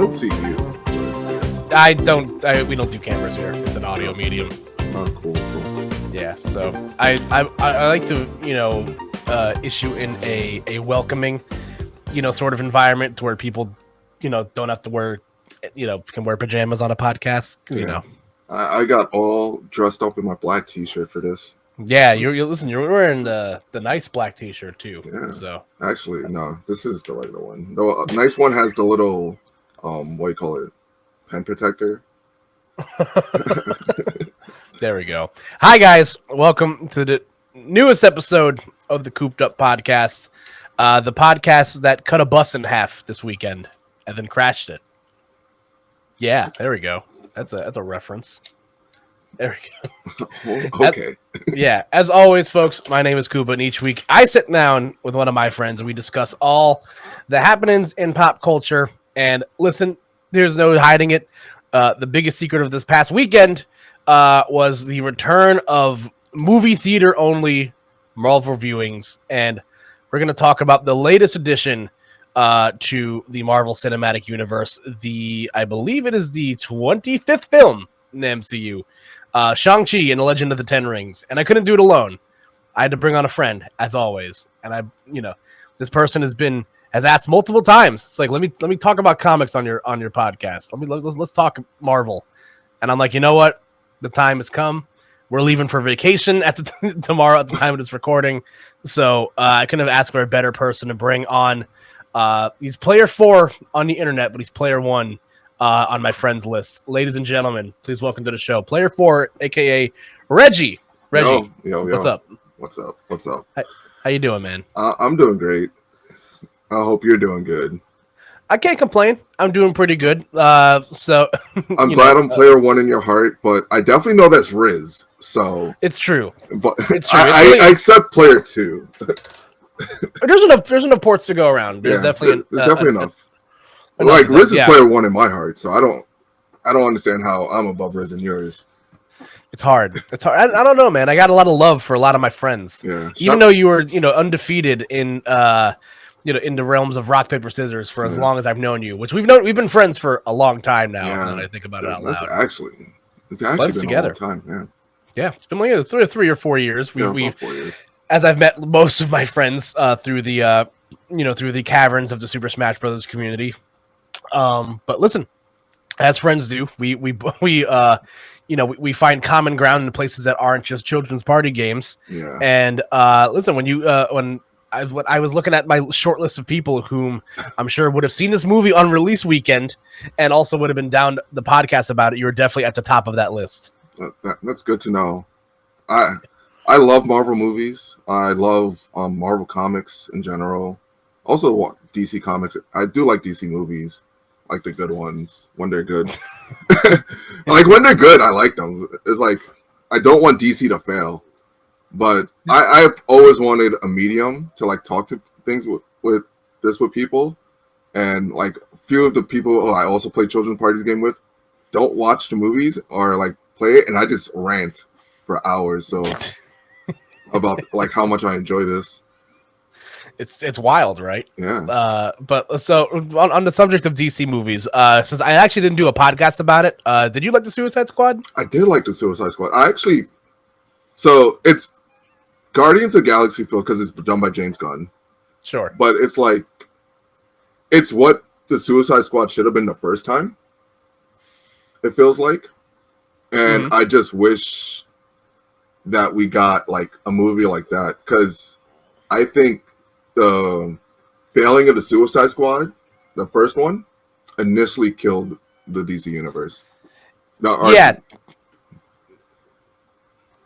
don't see you. We don't do cameras here. It's an audio medium. Oh, cool. Yeah. So I like to issue in a welcoming sort of environment to where people don't have to wear can wear pajamas on a podcast. Yeah. I got all dressed up in my black t-shirt for this. Yeah, you're wearing the nice black t-shirt too. Yeah. So actually, no, this is the regular one. The nice one has the little what do you call it? Pen protector. There we go. Hi guys, welcome to the newest episode of the Koop'd podcast. The podcast that cut a bus in half this weekend and then crashed it. Yeah, there we go. That's a reference. There we go. Okay. As always, folks, my name is Koopa, and each week I sit down with one of my friends and we discuss all the happenings in pop culture. And listen, there's no hiding it. The biggest secret of this past weekend was the return of movie theater only Marvel viewings, and we're going to talk about the latest addition to the Marvel Cinematic Universe. I believe it is the 25th film in the MCU. Shang-Chi and the Legend of the Ten Rings, and I couldn't do it alone. I had to bring on a friend, as always, and this person has asked multiple times. It's like, let me talk about comics on your podcast. Let's talk Marvel, and I'm like, you know what? The time has come. We're leaving for vacation tomorrow at the time of this recording, so I couldn't have asked for a better person to bring on. He's player 4 on the internet, but he's player 1. On my friends list. Ladies and gentlemen, please welcome to the show player 4, aka Reggie. Reggie, yo. What's up? How you doing, man? I'm doing great. I hope you're doing good. I can't complain. I'm doing pretty good. So I'm glad I'm player 1 in your heart, but I definitely know that's Riz. So it's true. But it's true. I accept player 2. There's enough ports to go around. There's definitely enough. Like Riz is player 1 in my heart, so I don't understand how I'm above Riz in yours. It's hard. I don't know, man. I got a lot of love for a lot of my friends. Yeah. Even though you were, undefeated in in the realms of rock paper scissors for as long as I've known you, which we've been friends for a long time now. Now that I think about it out loud. It's actually been together. a long time, man. Yeah, it's been like 3 or 4 years. We 4 years. As I've met most of my friends through the through the caverns of the Super Smash Brothers community. But listen, as friends do, we find common ground in places that aren't just children's party games. Yeah. And listen, when I was looking at my short list of people whom I'm sure would have seen this movie on release weekend and also would have been down the podcast about it, you were definitely at the top of that list. That's good to know. I love Marvel movies. I love Marvel comics in general. Also DC comics. I do like DC movies. Like the good ones when they're good. Like when they're good, I like them. It's like I don't want DC to fail, but I've always wanted a medium to like talk to things with people, and like a few of the people I also play children's parties game with don't watch the movies or like play it, and I just rant for hours so about like how much I enjoy this. It's wild, right? Yeah. But so on the subject of DC movies, since I actually didn't do a podcast about it, did you like the Suicide Squad? I did like the Suicide Squad. So it's Guardians of the Galaxy feel because it's done by James Gunn. Sure. But it's like it's what the Suicide Squad should have been the first time. It feels like, and I just wish that we got like a movie like that because I think the failing of the Suicide Squad, the first one, initially killed the DC universe.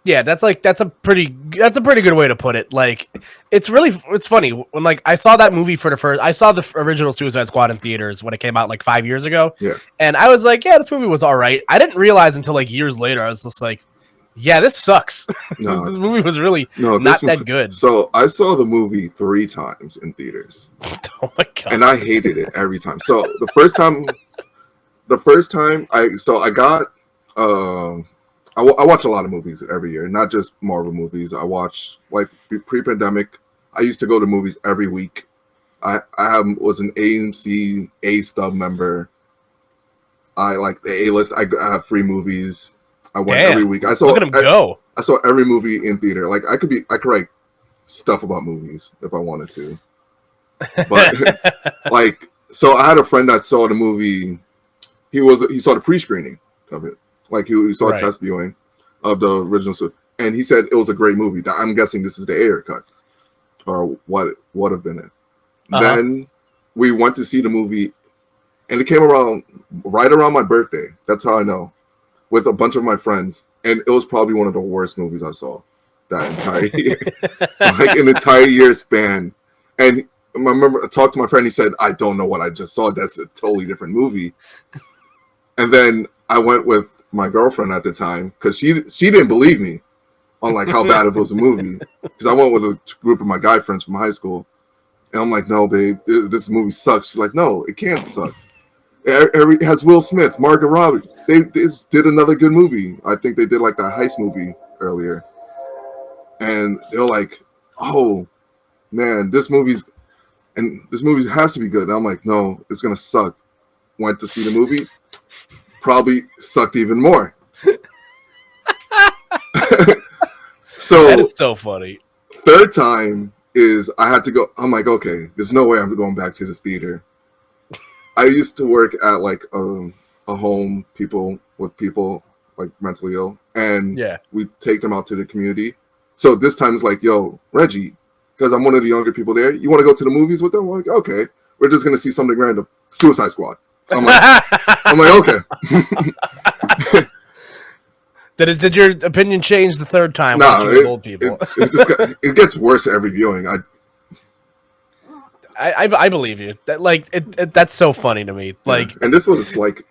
Yeah, that's a pretty good way to put it. Like, it's funny when like I saw that movie I saw the original Suicide Squad in theaters when it came out like 5 years ago. Yeah, and I was like, yeah, this movie was all right. I didn't realize until like years later, I was just like, yeah, this sucks. No, this movie was really not that good. So I saw the movie 3 times in theaters. Oh my god! And I hated it every time. So the first time I watch a lot of movies every year, not just Marvel movies. I watch like pre-pandemic. I used to go to movies every week. I was an AMC A Stub member I like the A-list. I have free movies. I went Damn. every week. Look at him go. I saw every movie in theater. Like I could write stuff about movies if I wanted to. But like, so I had a friend that saw the movie. He saw the pre-screening of it. Like he saw a test viewing of the original, and he said it was a great movie. I'm guessing this is the Ayer cut, or what would have been it. Then we went to see the movie, and it came right around my birthday. That's how I know, with a bunch of my friends, and it was probably one of the worst movies I saw that entire year, like an entire year span. And I remember I talked to my friend. He said, "I don't know what I just saw. That's a totally different movie." And then I went with my girlfriend at the time because she didn't believe me on like how bad it was a movie, because I went with a group of my guy friends from high school, and I'm like, "No, babe, this movie sucks." She's like, "No, it can't suck. It has Will Smith, Margot Robbie. They did another good movie. I think they did like that heist movie earlier." And they're like, "Oh man, this movie has to be good." And I'm like, "No, it's gonna suck." Went to see the movie, probably sucked even more. So that is so funny. Third time is I had to go. I'm like, okay, there's no way I'm going back to this theater. I used to work at like a home with people like mentally ill, and we take them out to the community. So this time it's like, yo, Reggie, because I'm one of the younger people there, you want to go to the movies with them? I'm like, okay, we're just gonna see something random, Suicide Squad. I'm like, okay. Did your opinion change the third time? No, with old people. It gets worse every viewing. I believe you. That's so funny to me. Like, and this was like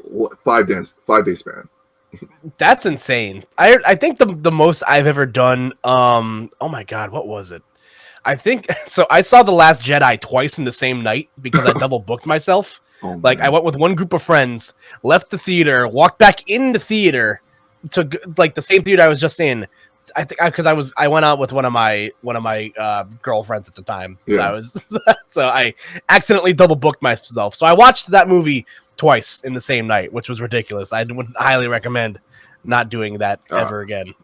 5 day span. That's insane. I think the most I've ever done. Oh my god, what was it? I think so. I saw The Last Jedi twice in the same night because I double booked myself. Like I went with one group of friends, left the theater, walked back in the theater to like the same theater I was just in. I think because I went out with one of my girlfriends at the time. Yeah. So I accidentally double booked myself. So I watched that movie twice in the same night, which was ridiculous. I would highly recommend not doing that ever again.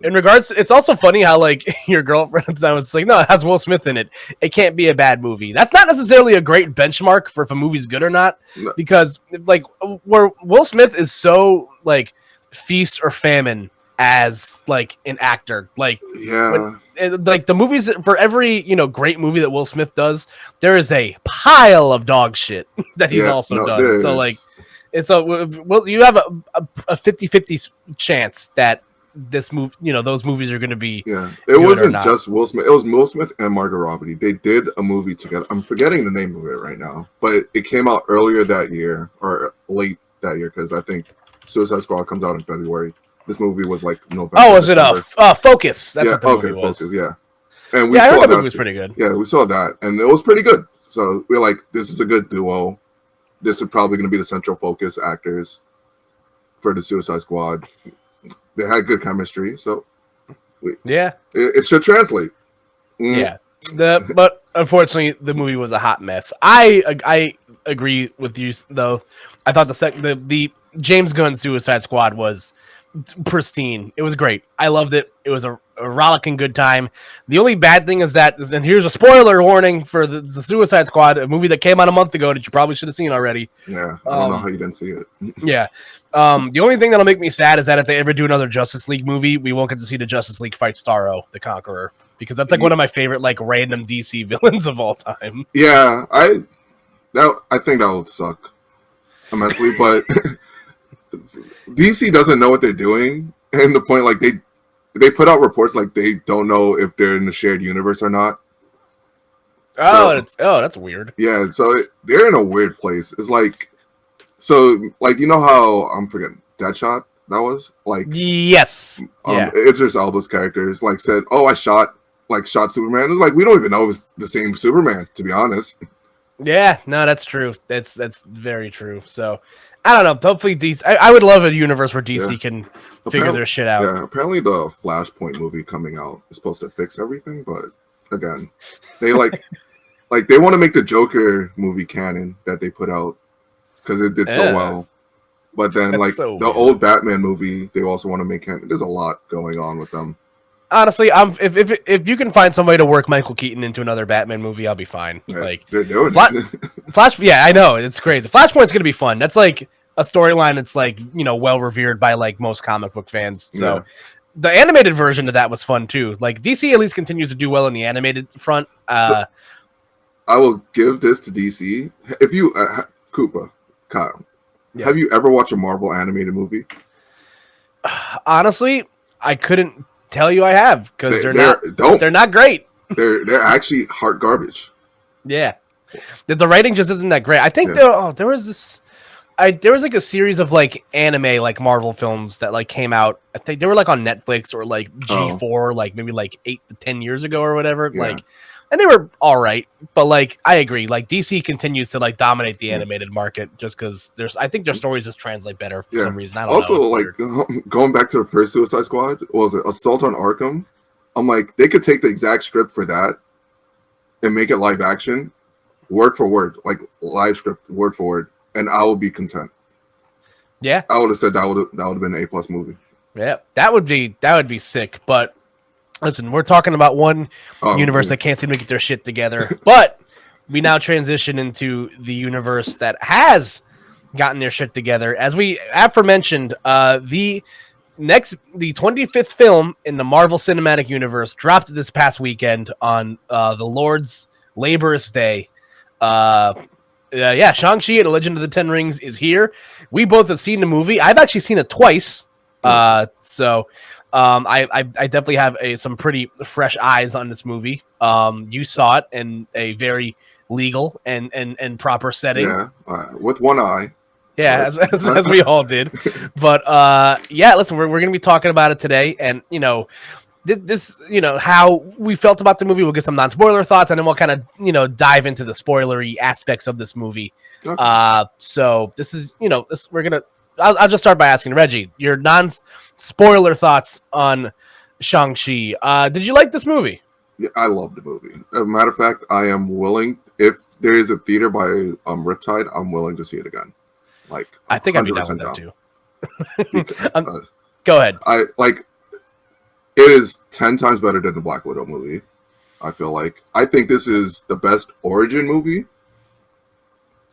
In regards, it's also funny how like your girlfriend that was like, no, it has Will Smith in it. It can't be a bad movie. That's not necessarily a great benchmark for if a movie's good or not, because like where Will Smith is so like feast or famine as like an actor, like like the movies for every great movie that Will Smith does, there is a pile of dog shit that he's also done. So like it's you have a 50-50 chance that this movie, those movies are going to be it wasn't just Will Smith, it was Will Smith and Margot Robbie. They did a movie together. I'm forgetting the name of it right now, but it came out earlier that year or late that year, because I think Suicide Squad comes out in February. This movie was like November. Oh, was December. It Focus? That's what the movie was. Focus, yeah. And we I saw heard that movie movie was pretty good. Yeah, we saw that, and it was pretty good. So we're like, this is a good duo. This is probably going to be the central focus actors for the Suicide Squad. They had good chemistry, so it should translate. Yeah, but unfortunately, the movie was a hot mess. I agree with you though. I thought the James Gunn Suicide Squad was pristine. It was great. I loved it. It was a rollicking good time. The only bad thing is that, and here's a spoiler warning for the Suicide Squad, a movie that came out a month ago that you probably should have seen already. Yeah, I don't know how you didn't see it. Yeah. The only thing that'll make me sad is that if they ever do another Justice League movie, we won't get to see the Justice League fight Starro, the Conqueror, because that's like one of my favorite like random DC villains of all time. Yeah, I think that would suck immensely, but DC doesn't know what they're doing, and the point like they put out reports like they don't know if they're in the shared universe or not. That's weird. Yeah, so they're in a weird place. It's like, so like how I'm forgetting Deadshot. That was like yes, Idris Elba's character is like said, "Oh, I shot Superman." It's like we don't even know if it's the same Superman, to be honest. Yeah, no, that's true. That's very true. So I don't know. Hopefully DC. I would love a universe where DC can figure their shit out. Yeah, apparently the Flashpoint movie coming out is supposed to fix everything, but again, they like they want to make the Joker movie canon that they put out because it did so well. But then, That's like so the weird. old Batman movie, they also want to make him. There's a lot going on with them. Honestly, if you can find some way to work Michael Keaton into another Batman movie, I'll be fine. Yeah, Like they're doing Flash, it. yeah, I know it's crazy. Flashpoint's gonna be fun. That's like a storyline that's like well revered by like most comic book fans. Yeah. So the animated version of that was fun too. Like DC at least continues to do well in the animated front. So I will give this to DC. If you, Koopa, Kyle, Yeah. have you ever watched a Marvel animated movie? Honestly, I couldn't tell you I have because Don't. they're not great. They're actually heart garbage. Yeah, the writing just isn't that great. I think there was this. There was like a series of like anime like Marvel films that like came out. I think they were like on Netflix or like G4 like maybe like 8 to 10 years ago or whatever. Yeah. Like, and they were all right, but like I agree. Like DC continues to like dominate the animated market just because I think their stories just translate better for some reason. I don't also, know. like going back to the first Suicide Squad, what was it Assault on Arkham? I'm like, they could take the exact script for that and make it live action, word for word, like live script, word for word, and I would be content. Yeah, I would have said that would have been an A+ movie. Yeah, that would be sick. But listen, we're talking about one universe that can't seem to get their shit together. But we now transition into the universe that has gotten their shit together. As we aforementioned, the 25th film in the Marvel Cinematic Universe dropped this past weekend on the Lord's Laborious Day. Shang-Chi and the Legend of the Ten Rings is here. We both have seen the movie. I've actually seen it twice. I definitely have some pretty fresh eyes on this movie. You saw it in a very legal and proper setting. Yeah, with one eye. Yeah, as we all did. But listen, we're going to be talking about it today, and this how we felt about the movie. We'll get some non-spoiler thoughts, and then we'll kind of dive into the spoilery aspects of this movie. Okay. So this is I'll just start by asking Reggie your non-spoiler thoughts on Shang-Chi. Did you like this movie? Yeah, I love the movie. As a matter of fact, I am willing, if there is a theater by Riptide, I'm willing to see it again. Like, I think I'd be down with that too. Because, go ahead. It is 10 times better than the Black Widow movie. I feel like I think this is the best origin movie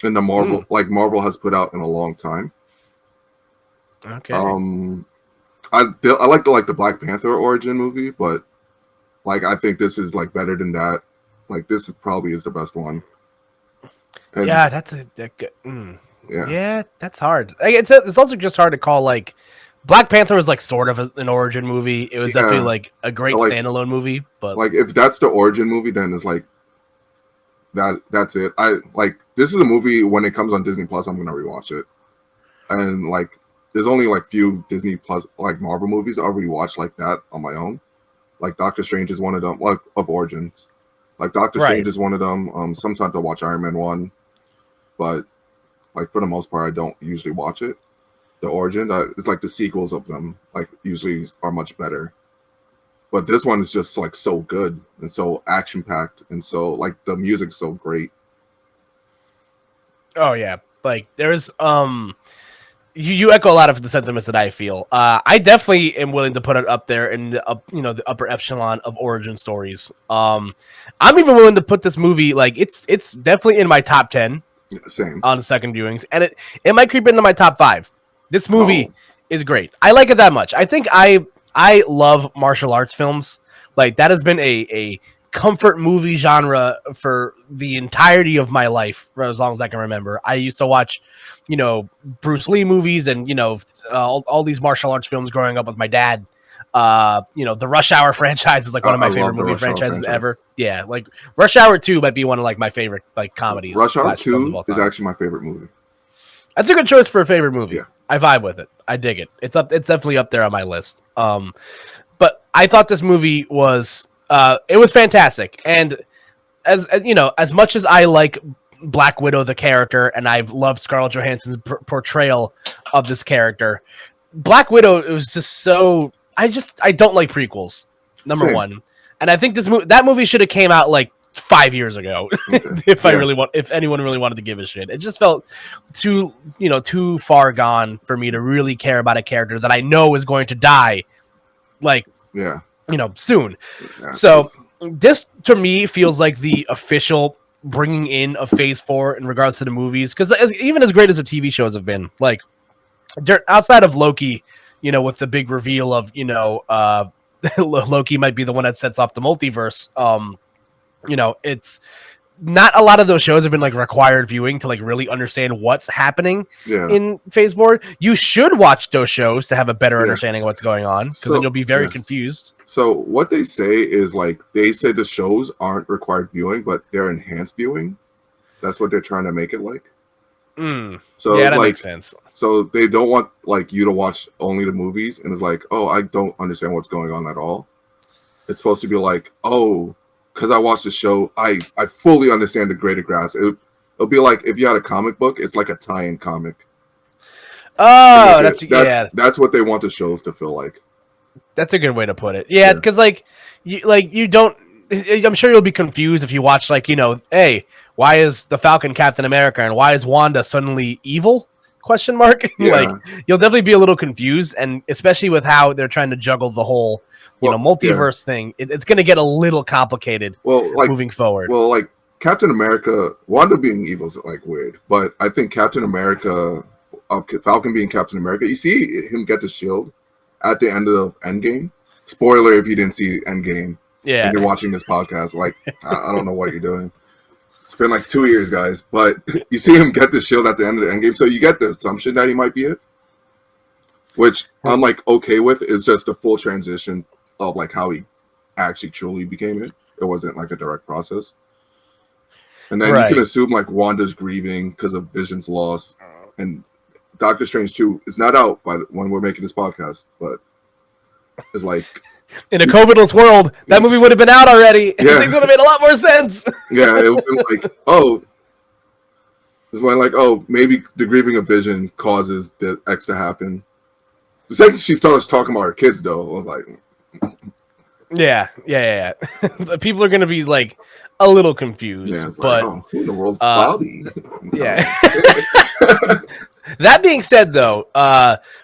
in the Marvel Marvel has put out in a long time. Okay. I like the Black Panther origin movie, but like I think this is like better than that. Like this probably is the best one. And, yeah, yeah, that's hard. It's also just hard to call like Black Panther was like sort of an origin movie. It was definitely like a great standalone movie, but like if that's the origin movie, then it's like that's it. This is a movie when it comes on Disney Plus, I'm gonna rewatch it. And like there's only like few Disney Plus like Marvel movies I'll rewatch like that on my own. Like Doctor Strange is one of them, like of origins. Like Doctor Strange is one of them. Sometimes I'll watch Iron Man 1, but like for the most part, I don't usually watch it. The origin, it's like the sequels of them, like usually are much better. But this one is just like so good and so action packed, and so like the music's so great. Oh yeah, like there's you echo a lot of the sentiments that I feel. I definitely am willing to put it up there in the the upper echelon of origin stories. I'm even willing to put this movie like it's definitely in my top 10. Yeah, same on the second viewings, and it might creep into my top 5. This movie is great. I like it that much. I think I love martial arts films. Like that has been a comfort movie genre for the entirety of my life, for as long as I can remember. I used to watch, Bruce Lee movies and all these martial arts films growing up with my dad. The Rush Hour franchise is like one of my favorite movie franchises ever. Yeah, like Rush Hour 2 might be one of like my favorite like comedies. Rush Hour 2 is actually my favorite movie. That's a good choice for a favorite movie. Yeah. I vibe with it. I dig it. It's definitely up there on my list. But I thought this movie was it was fantastic. And as much as I like Black Widow the character and I've loved Scarlett Johansson's portrayal of this character, Black Widow, it was just so I don't like prequels. Number one. And I think that movie should have came out like 5 years ago. Okay. If anyone really wanted to give a shit, it just felt too far gone for me to really care about a character that I know is going to die, like Yeah. Soon. Yeah. So this to me feels like the official bringing in of Phase 4 in regards to the movies, because even as great as the TV shows have been, like outside of Loki, with the big reveal of Loki might be the one that sets off the multiverse. It's not a lot of those shows have been like required viewing to like really understand what's happening Yeah. in Phase 4. You should watch those shows to have a better understanding of what's going on, because then you'll be very confused. So what they say is like they say the shows aren't required viewing, but they're enhanced viewing. That's what they're trying to make it like. So yeah, that makes sense. So they don't want like you to watch only the movies, and it's like, oh, I don't understand what's going on at all. It's supposed to be like, oh, because I watched the show, I fully understand the greater grasp. It'll be like if you had a comic book, it's like a tie-in comic. Oh, that's what they want the shows to feel like. That's a good way to put it. Yeah, because you don't. I'm sure you'll be confused if you watch hey, why is the Falcon Captain America and why is Wanda suddenly evil? Question mark. Yeah. You'll definitely be a little confused, and especially with how they're trying to juggle the whole multiverse thing, it's going to get a little complicated. Moving forward. Well, like Captain America, Wanda being evil is like weird, but I think Captain America, Falcon being Captain America, you see him get the shield at the end of Endgame. Spoiler if you didn't see Endgame. Yeah. And you're watching this podcast, like I don't know what you're doing. It's been like 2 years, guys, but you see him get the shield at the end of the Endgame, so you get the assumption that he might be it, which I'm like okay with. Is just a full transition of like how he actually truly became it. It wasn't like a direct process. And then you can assume like Wanda's grieving because of Vision's loss, and Doctor Strange 2 is not out by when we're making this podcast, but it's like in a COVID-less world, that movie would have been out already. Yeah. Things would have made a lot more sense. Yeah, it would have been like, oh, it's like, oh, maybe the grieving of Vision causes the X to happen. The second she starts talking about her kids, though, I was like, yeah. People are gonna be like a little confused. Yeah, but like, who in the world's Bobby? Yeah. That being said, though,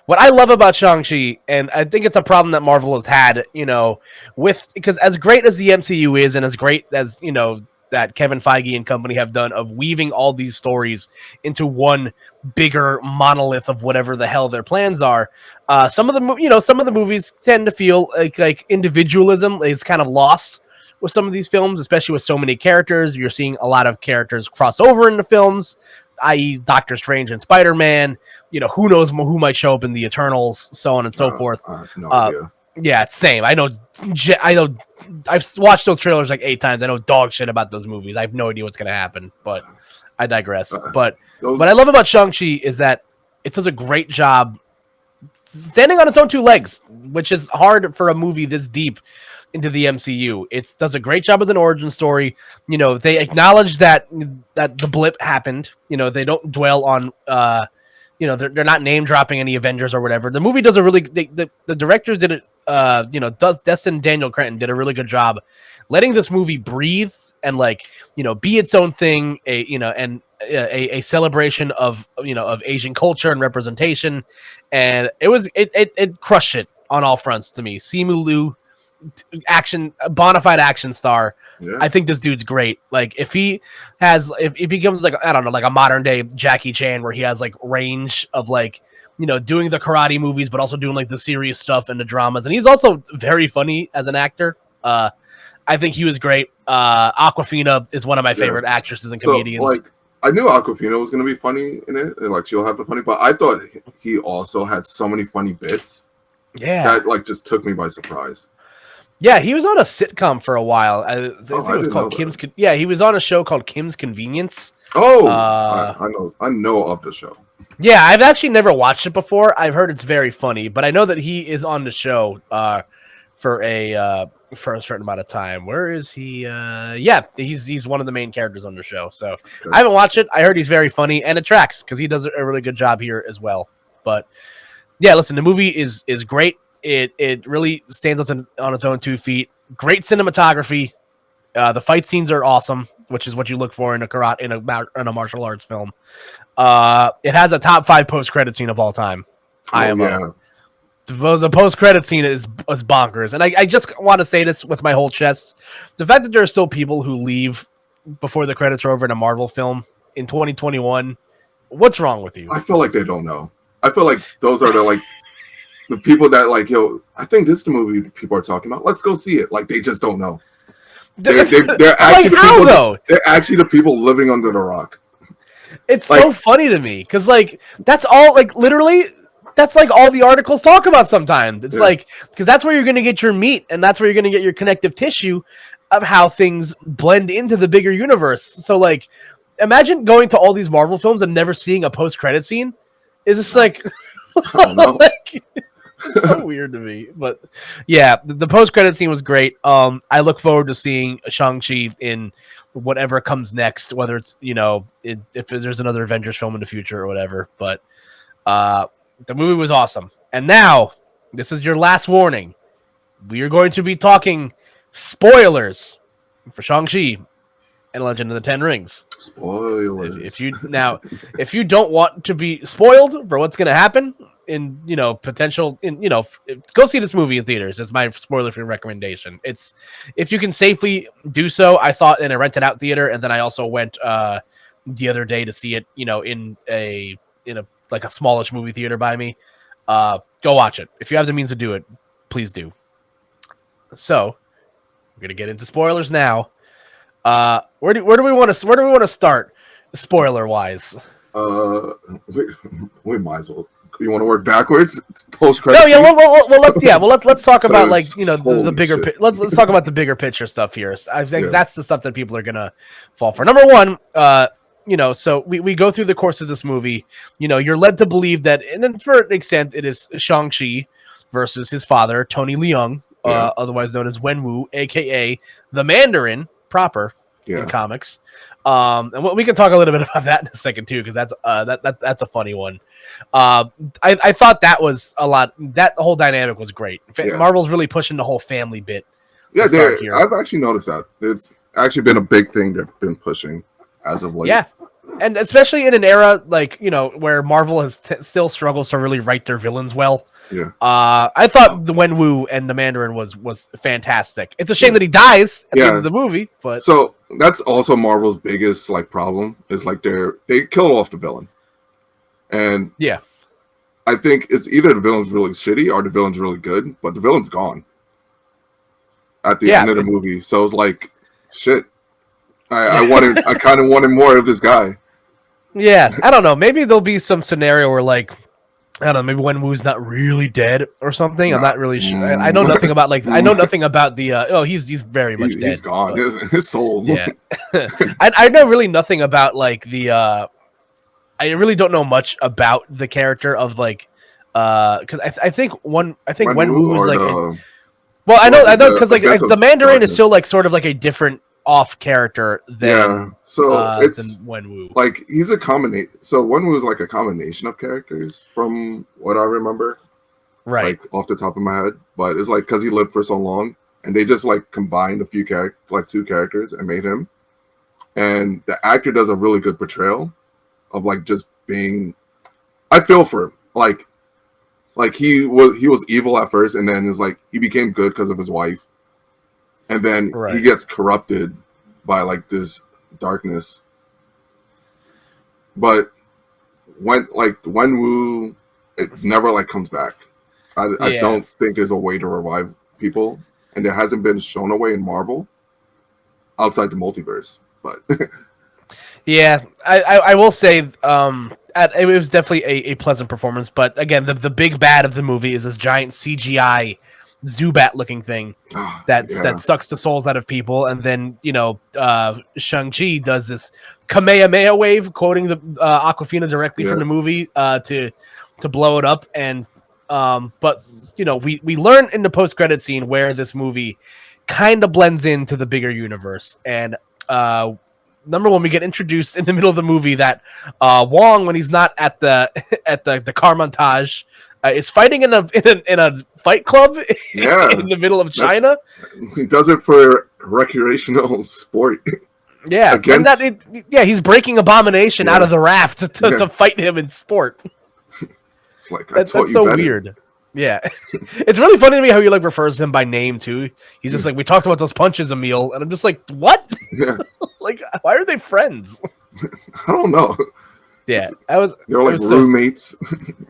what I love about Shang-Chi, and I think it's a problem that Marvel has had, because as great as the MCU is, and as great as that Kevin Feige and company have done of weaving all these stories into one bigger monolith of whatever the hell their plans are, some of the movies tend to feel like individualism is kind of lost with some of these films, especially with so many characters. You're seeing a lot of characters cross over into films, i.e. Doctor Strange and Spider-Man, who knows who might show up in the Eternals, so on and so forth. No idea. Yeah, same. I know. I've watched those trailers like 8 times. I know dog shit about those movies. I have no idea what's going to happen, but I digress. But what I love about Shang-Chi is that it does a great job standing on its own 2 legs, which is hard for a movie this deep into the MCU. It does a great job as an origin story. They acknowledge that the blip happened. They don't dwell on they're not name dropping any Avengers or whatever. The movie does a really the directors did it Destin Daniel Cretton did a really good job letting this movie breathe and be its own thing, a celebration of Asian culture and representation, and it crushed it on all fronts to me. Simu Liu, bona fide action star. Yeah. I think this dude's great. Like if he becomes like, I don't know, like a modern day Jackie Chan where he has like range of doing the karate movies but also doing like the serious stuff and the dramas, and he's also very funny as an actor. I think he was great. Aquafina is one of my favorite actresses and comedians. I knew Aquafina was going to be funny in it, and she'll have the funny, but I thought he also had so many funny bits. Yeah, that just took me by surprise. Yeah, he was on a sitcom for a while. I think it was called Kim's. Yeah, he was on a show called Kim's Convenience. Oh, I know of the show. Yeah, I've actually never watched it before. I've heard it's very funny, but I know that he is on the show for a certain amount of time. Where is he? Yeah, he's one of the main characters on the show. So I haven't watched it. I heard he's very funny, and it tracks because he does a really good job here as well. But yeah, listen, the movie is great. It really stands on its own 2 feet. Great cinematography. The fight scenes are awesome, which is what you look for in a martial arts film. It has a top 5 post credit scene of all time. Oh IMO. yeah. The post credit scene is bonkers, and I just want to say this with my whole chest: the fact that there are still people who leave before the credits are over in a Marvel film in 2021. What's wrong with you? I feel like they don't know. I feel like those are the people that like, yo, I think this is the movie people are talking about. Let's go see it. Like they just don't know. They're actually the how people. Though? They're actually the people living under the rock. It's like, so funny to me because like that's all like literally. That's like all the articles talk about sometimes. It's like, because that's where you're going to get your meat and that's where you're going to get your connective tissue of how things blend into the bigger universe. So like, imagine going to all these Marvel films and never seeing a post-credit scene. Is just like, like it's so weird to me. But yeah, the post-credit scene was great. I look forward to seeing Shang-Chi in whatever comes next, whether it's, if there's another Avengers film in the future or whatever. But the movie was awesome. And now, this is your last warning. We are going to be talking spoilers for Shang-Chi and Legend of the Ten Rings. Spoilers. If you don't want to be spoiled for what's going to happen in, go see this movie in theaters. It's my spoiler-free recommendation. It's, if you can safely do so. I saw it in a rented out theater, and then I also went the other day to see it, in a like a smallish movie theater by me. Go watch it. If you have the means to do it, please do. So, we're gonna get into spoilers now. Where do we want to start, spoiler wise? We might as well. You want to work backwards? Post credit. No, yeah. Let's talk about the bigger. Let's talk about the bigger picture stuff here. I think that's the stuff that people are gonna fall for. Number one, so we go through the course of this movie. You're led to believe that, and then for an extent, it is Shang-Chi versus his father, Tony Leung, otherwise known as Wenwu, aka the Mandarin proper in comics. And we can talk a little bit about that in a second too, because that's a funny one. I thought that was a lot. That whole dynamic was great. Marvel's really pushing the whole family bit. Yeah, I've actually noticed that. It's actually been a big thing they've been pushing as of late. Yeah, and especially in an era like where Marvel has still struggles to really write their villains well. Yeah. I thought the Wenwu and the Mandarin was fantastic. It's a shame that he dies at the end of the movie, but so that's also Marvel's biggest problem is they killed off the villain, and I think it's either the villain's really shitty or the villain's really good, but the villain's gone at the end of the movie. So it's like, shit. I kind of wanted more of this guy. Yeah, I don't know. Maybe there'll be some scenario where I don't know, maybe Wenwu's not really dead or something. Nah. I'm not really sure. I know nothing about I know nothing about the he's very much dead. He's gone. His soul. Yeah. I know really nothing about I really don't know much about the character of because I think Wenwu is well, I know because the Mandarin is still sort of a different off character than it's than Wenwu. He's a combination. So Wenwu is a combination of characters from what I remember, right? Off the top of my head, but it's because he lived for so long, and they just combined a few two characters and made him. And the actor does a really good portrayal of just being. I feel for him, he was evil at first, and then he became good because of his wife. And then he gets corrupted by this darkness. But when Wenwu, it never comes back. I don't think there's a way to revive people, and there hasn't been shown a way in Marvel outside the multiverse. But yeah, I will say it was definitely a pleasant performance. But again, the big bad of the movie is this giant CGI Zubat looking thing that sucks the souls out of people, and then Shang-Chi does this Kamehameha wave, quoting the Aquafina directly from the movie to blow it up. And but we learn in the post-credit scene where this movie kind of blends into the bigger universe. And number one, we get introduced in the middle of the movie that Wong, when he's not at the at the car montage is fighting in a fight club Yeah, in the middle of China. he does it for recreational sport Yeah, and against. he's breaking Abomination out Yeah, of the raft yeah. to fight him in sport. It's like I taught That's you so better. weird. Yeah, it's really funny to me how he like refers to him by name too. He's just like, we talked about those punches, Emil, and I'm just like, what? Yeah, Like, why are they friends? I don't know. Yeah, It's- that was They were it like was so roommates.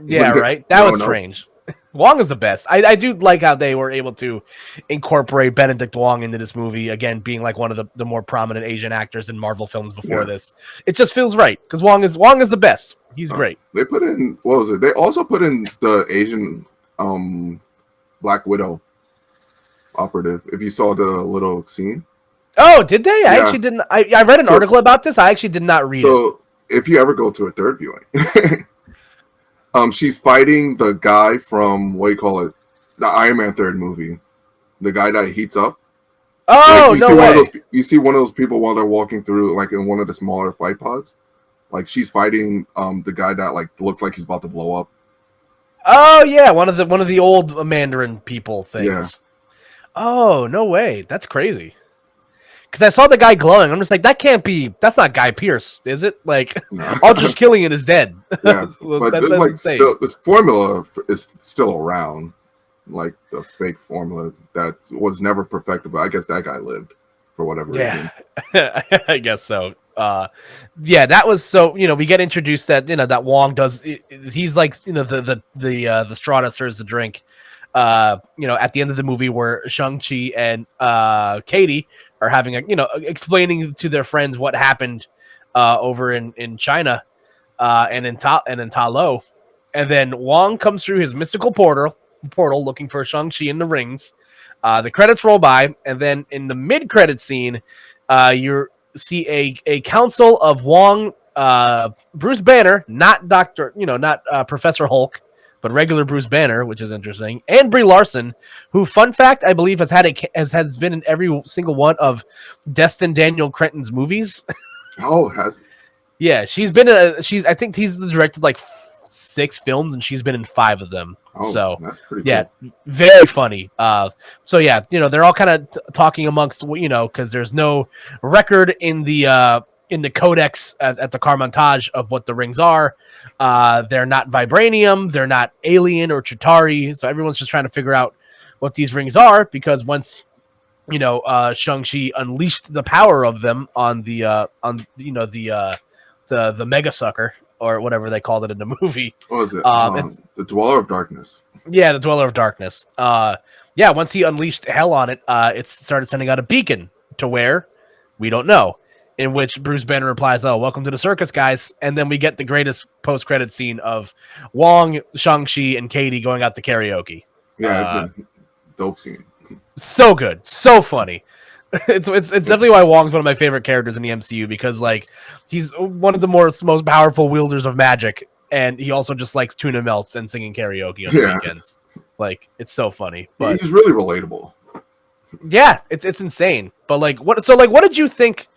yeah, when right. That was growing up. strange. Wong is the best. I do like how they were able to incorporate Benedict Wong into this movie again, being like one of the more prominent Asian actors in Marvel films before Yeah. this. It just feels right because Wong is the best. He's great. They put in what was it? They also put in the Asian Black Widow operative. If you saw the little scene. Oh, did they? I Yeah. actually didn't. I read an So- article about this. I actually did not read it. So if you ever go to a third viewing, she's fighting the guy from what do you call it? The Iron Man third movie. The guy that heats up. Oh, Like, you no see way. one of those. You see one of those people while they're walking through, like in one of the smaller fight pods. Like she's fighting the guy that like looks like he's about to blow up. Oh yeah, one of the old Mandarin people things. Yeah. Oh, no way. That's crazy. Because I saw the guy glowing. I'm just like, that's not Guy Pearce, is it? Like, No. Aldrich Killian is dead. Yeah, Well, but that's there's like insane. still this formula is still around, like the fake formula that was never perfected. But I guess that guy lived for whatever reason. Yeah, I guess so. Yeah, that was so. We get introduced that that Wong does. He's like the straw that stirs the drink. At the end of the movie where Shang-Chi and Katie are having explaining to their friends what happened over in China and in Ta Lo, and then Wong comes through his mystical portal looking for Shang-Chi in the rings. The credits roll by, and then in the mid-credit scene, you see a council of Wong, Bruce Banner, not Professor Hulk, but regular Bruce Banner, which is interesting, and Brie Larson, who, fun fact, I believe has been in every single one of Destin Daniel Cretton's movies. Oh, has Yeah, she's I think he's directed like 6 films, and she's been in 5 of them. So that's pretty yeah, cool. very funny. So yeah, they're all kind of talking amongst because there's no record in the codex at the Carmontage of what the rings are. They're not vibranium, they're not alien or Chitauri, so everyone's just trying to figure out what these rings are, because once Shang-Chi unleashed the power of them on the Mega Sucker, or whatever they called it in the movie. What was it? It's The Dweller of Darkness. Yeah, the Dweller of Darkness. Once he unleashed hell on it, it started sending out a beacon to where we don't know. In which Bruce Banner replies, "Oh, welcome to the circus, guys!" And then we get the greatest post-credit scene of Wong, Shang-Chi, and Katie going out to karaoke. Yeah, dope scene. So good, so funny. It's definitely why Wong's one of my favorite characters in the MCU, because like he's one of the most powerful wielders of magic, and he also just likes tuna melts and singing karaoke on the weekends. Like, it's so funny. But he's really relatable. Yeah, it's insane. But what did you think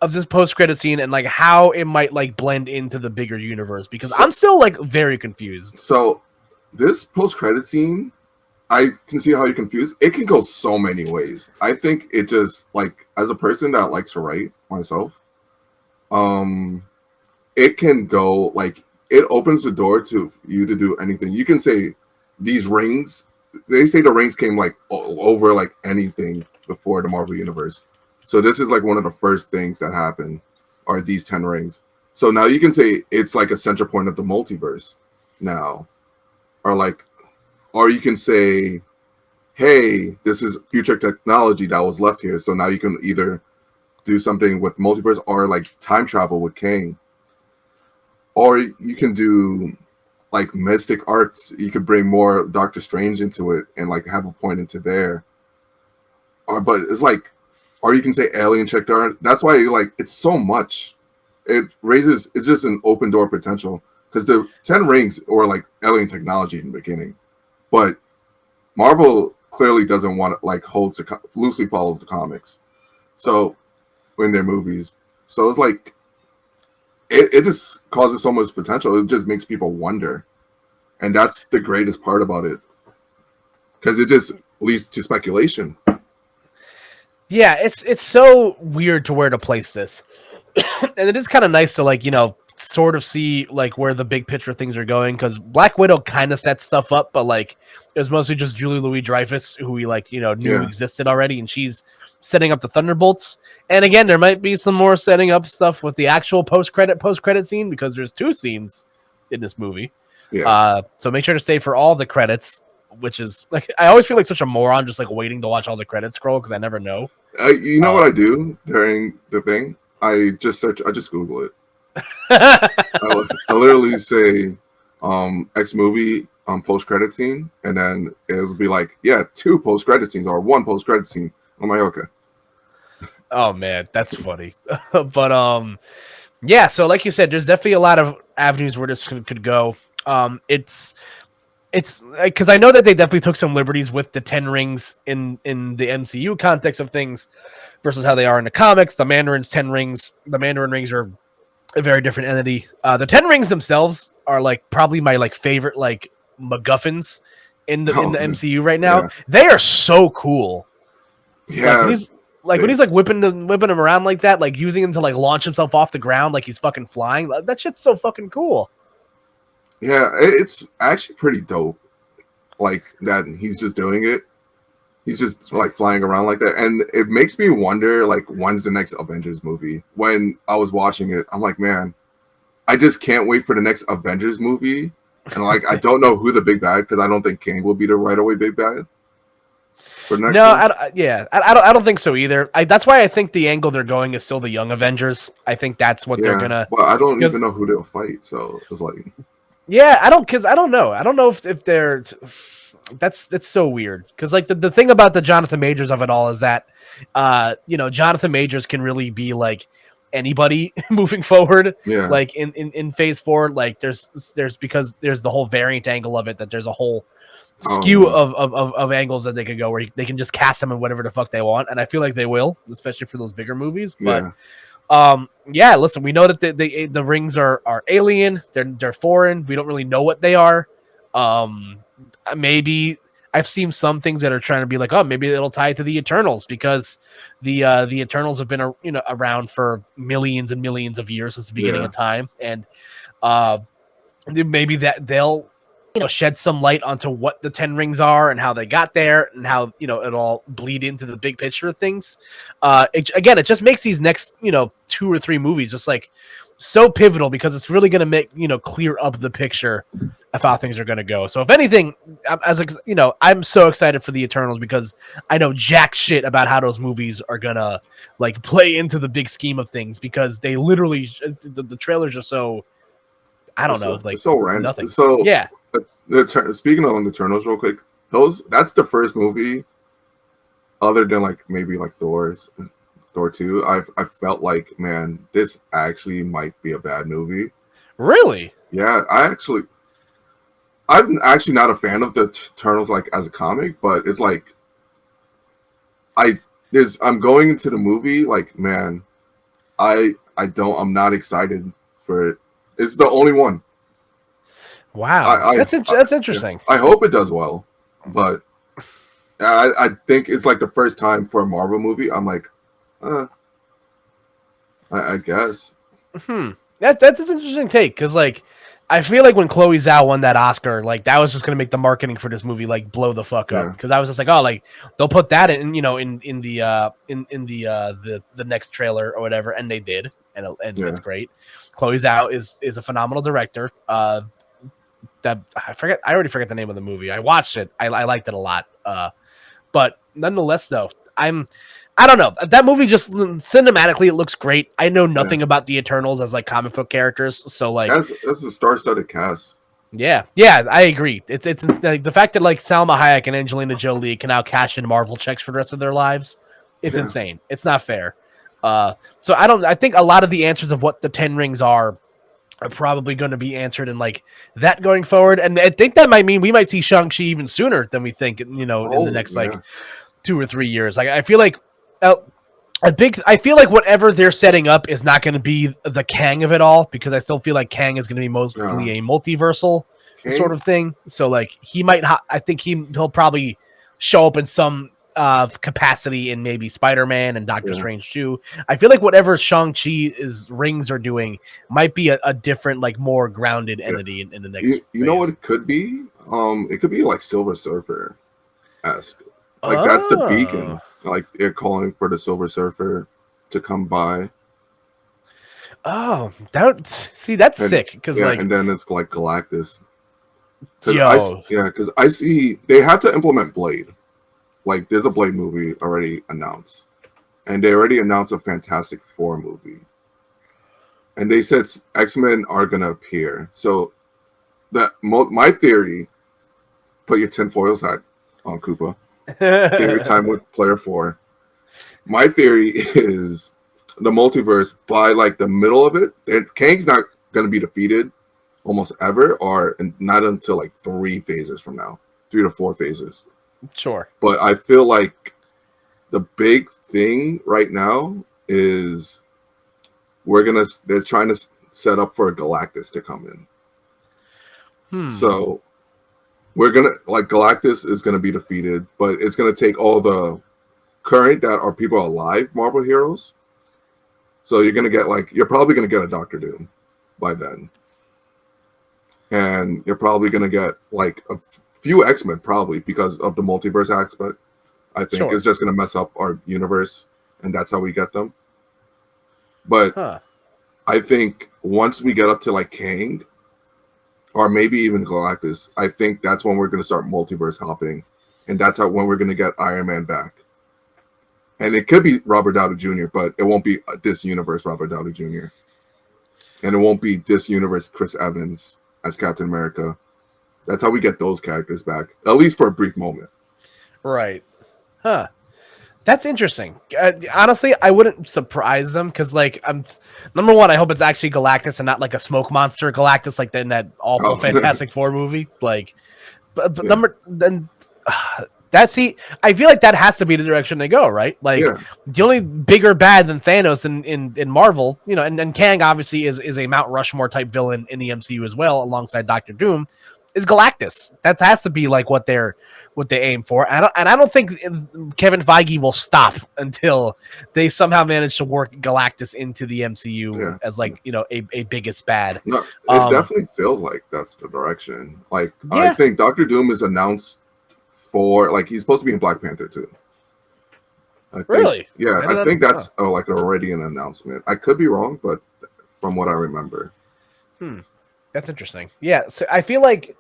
of this post-credit scene, and like how it might like blend into the bigger universe? Because I'm still like very confused. So this post-credit scene, I can see how you're confused. It can go so many ways. I think it just, like, as a person that likes to write myself, it can go, like, it opens the door to you to do anything. You can say these rings, they say the rings came like over like anything before the Marvel Universe. So this is like one of the first things that happened are these 10 rings. So now you can say it's like a center point of the multiverse now. Or you can say, hey, this is future technology that was left here. So now you can either do something with multiverse or like time travel with Kang. Or you can do like mystic arts. You could bring more Doctor Strange into it and like have a point into there. But it's like, or you can say alien checked out. That's why like it's so much. It's just an open door potential. Because the 10 rings were like alien technology in the beginning. But Marvel clearly doesn't want to like loosely follows the comics. So in their movies. So it's like it just causes so much potential. It just makes people wonder. and that's the greatest part about it, because it just leads to speculation. Yeah, it's so weird to where to place this. And it is kind of nice to like, sort of see like where the big picture things are going, because Black Widow kind of sets stuff up, but like it was mostly just Julie Louis-Dreyfus, who we like, knew Yeah. existed already, and she's setting up the Thunderbolts. And again, there might be some more setting up stuff with the actual post-credit scene, because there's 2 scenes in this movie. Yeah. So make sure to stay for all the credits, which is like, I always feel like such a moron just like waiting to watch all the credits scroll, because I never know. You know what I do during the thing? I just Google it. I literally say X movie post credit scene, and then it'll be like, yeah, 2 post credit scenes or 1 post credit scene. I'm like, okay. Oh man, that's funny. But yeah, so like you said, there's definitely a lot of avenues where this could go. It's because I know that they definitely took some liberties with the 10 rings in the MCU context of things versus how they are in the comics. The Mandarin rings are a very different entity. The 10 rings themselves are like probably my like favorite like MacGuffins in the MCU right now. Yeah. They are so cool. Yeah. When he's like whipping him around like that, like using him to like launch himself off the ground like he's fucking flying. That shit's so fucking cool. Yeah, it's actually pretty dope. Like that he's just doing it. He's just like flying around like that. And it makes me wonder, like, when's the next Avengers movie? When I was watching it, I'm like, man, I just can't wait for the next Avengers movie. And like, I don't know who the big bad, because I don't think Kang will be the right away big bad. For the next I don't think so either. That's why I think the angle they're going is still the Young Avengers. I think that's what they're gonna. Well, I don't even know who they'll fight, so it's like. Yeah, I don't know. I don't know if they're. That's so weird, because like the thing about the Jonathan Majors of it all is that, Jonathan Majors can really be like anybody moving forward. Yeah. Like in Phase 4, like there's because there's the whole variant angle of it, that there's a whole skew of angles that they could go where they can just cast them in whatever the fuck they want, and I feel like they will, especially for those bigger movies. But listen, we know that the rings are alien, they're foreign, we don't really know what they are. Maybe I've seen some things that are trying to be like, oh, maybe it'll tie to the Eternals, because the Eternals have been around for millions and millions of years since the beginning of time, and maybe that they'll shed some light onto what the 10 rings are and how they got there, and how it all bleed into the big picture of things. It just makes these next 2 or 3 movies just like so pivotal, because it's really going to make clear up the picture of how things are going to go. So if anything, I'm so excited for the Eternals, because I know jack shit about how those movies are gonna like play into the big scheme of things, because they literally the trailers are so, I don't know, like it's so random. Nothing. So yeah. Speaking of the Eternals, real quick, that's the first movie, other than like maybe like Thor 2. I felt like, man, this actually might be a bad movie. Really? Yeah, I'm actually not a fan of the Eternals like as a comic, but it's like I'm going into the movie like, man, I'm not excited for it. It's the only one. Wow, that's interesting. I hope it does well, but I think it's like the first time for a Marvel movie I'm like, I guess. That's an interesting take, because like I feel like when Chloe Zhao won that Oscar, like that was just gonna make the marketing for this movie like blow the fuck up, because I was just like, oh, like they'll put that in the next trailer or whatever, and they did, and it's great. Chloe Zhao is a phenomenal director. That I already forget the name of the movie. I watched it. I liked it a lot. But nonetheless, though, I don't know. That movie just cinematically, it looks great. I know nothing about the Eternals as like comic book characters, so like that's a star-studded cast. Yeah, I agree. It's like the fact that like Salma Hayek and Angelina Jolie can now cash in Marvel checks for the rest of their lives. It's insane. It's not fair. So I think a lot of the answers of what the 10 rings are probably going to be answered in like that going forward, and I think that might mean we might see Shang-Chi even sooner than we think. In the next like 2 or 3 years. Like I feel like I feel like whatever they're setting up is not going to be the Kang of it all, because I still feel like Kang is going to be mostly a multiversal sort of thing. So like he might, I think he'll probably show up in some capacity in maybe Spider-Man and Doctor Strange too. I feel like whatever Shang-Chi rings are doing might be a different, like more grounded entity in the next. You know what it could be? It could be like Silver Surfer-esque. Like that's the beacon. Like they're calling for the Silver Surfer to come by. Oh, that's sick. Because like, and then it's like Galactus. Because I see they have to implement Blade. Like there's a Blade movie already announced, and they already announced a Fantastic Four movie, and they said X-Men are gonna appear. So that my theory, put your tinfoils hat on, Koopa. Theory time with player 4. My theory is the multiverse by like the middle of it, and Kang's not gonna be defeated almost ever, or not until like 3 phases from now, 3 to 4 phases. Sure. But I feel like the big thing right now is they're trying to set up for a Galactus to come in. So we're like Galactus is gonna be defeated, but it's gonna take all the current that are people alive Marvel heroes. So you're probably gonna get a Doctor Doom by then. And you're probably going to get like a few X-Men probably because of the multiverse aspect. I think it's just going to mess up our universe, and that's how we get them. But I think once we get up to like Kang, or maybe even Galactus, I think that's when we're going to start multiverse hopping, and that's when we're going to get Iron Man back. And it could be Robert Downey Jr., but it won't be this universe Robert Downey Jr. And it won't be this universe Chris Evans as Captain America. That's how we get those characters back, at least for a brief moment. Right. That's interesting. Honestly, I wouldn't surprise them because, like, number one, I hope it's actually Galactus and not like a smoke monster Galactus, like in that awful Fantastic Four movie. Like, but I feel like that has to be the direction they go, right? Like, the only bigger bad than Thanos in Marvel, and Kang obviously is a Mount Rushmore type villain in the MCU as well, alongside Doctor Doom, is Galactus. That has to be like what they aim for. I don't think Kevin Feige will stop until they somehow manage to work Galactus into the MCU as like a biggest bad. No, it definitely feels like that's the direction. Like I think Doctor Doom is announced for like he's supposed to be in Black Panther too. I think, really? Yeah, I think that's like already an announcement. I could be wrong, but from what I remember. That's interesting. Yeah, so I feel like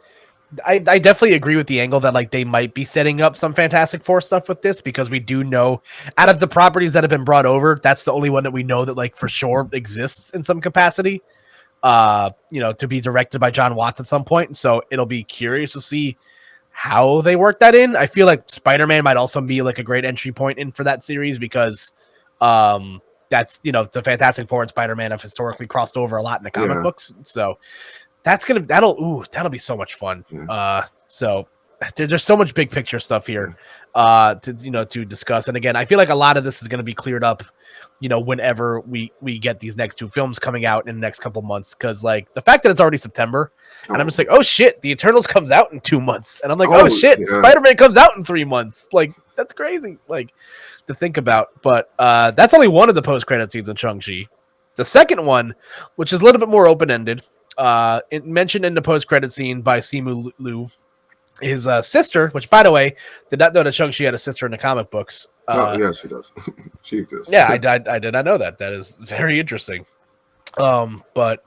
I definitely agree with the angle that like they might be setting up some Fantastic Four stuff with this, because we do know out of the properties that have been brought over, that's the only one that we know that like for sure exists in some capacity. To be directed by John Watts at some point. So it'll be curious to see how they work that in. I feel like Spider-Man might also be like a great entry point in for that series, because that's the Fantastic Four and Spider-Man have historically crossed over a lot in the comic books. So that'll be so much fun. So there's so much big picture stuff here to discuss. And again, I feel like a lot of this is going to be cleared up whenever we get these next 2 films coming out in the next couple months, because like the fact that it's already September and I'm just like, oh shit, the Eternals comes out in 2 months, and I'm like, oh shit, Spider-Man comes out in 3 months. Like, that's crazy, like, to think about. But that's only one of the post-credit scenes in Shang-Chi. The second one, which is a little bit more open-ended, it mentioned in the post-credit scene by Simu Liu, his sister, which, by the way, did not know that Shang-Chi had a sister in the comic books. Yeah, she does. She exists. Yeah, I did not know that. That is very interesting. But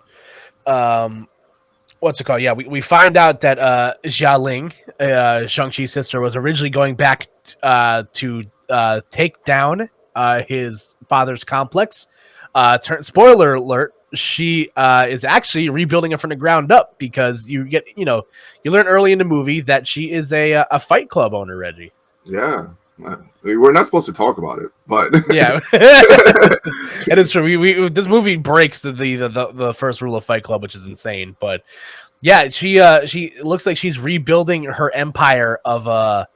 what's it called? Yeah, we find out that Xia Ling, Shang-Chi's sister, was originally going back to take down his father's complex. Spoiler alert, she is actually rebuilding it from the ground up, because you learn early in the movie that she is a Fight Club owner, Reggie. Yeah. We're not supposed to talk about it, but yeah, it is true. This movie breaks the first rule of Fight Club, which is insane. But yeah, she looks like she's rebuilding her empire of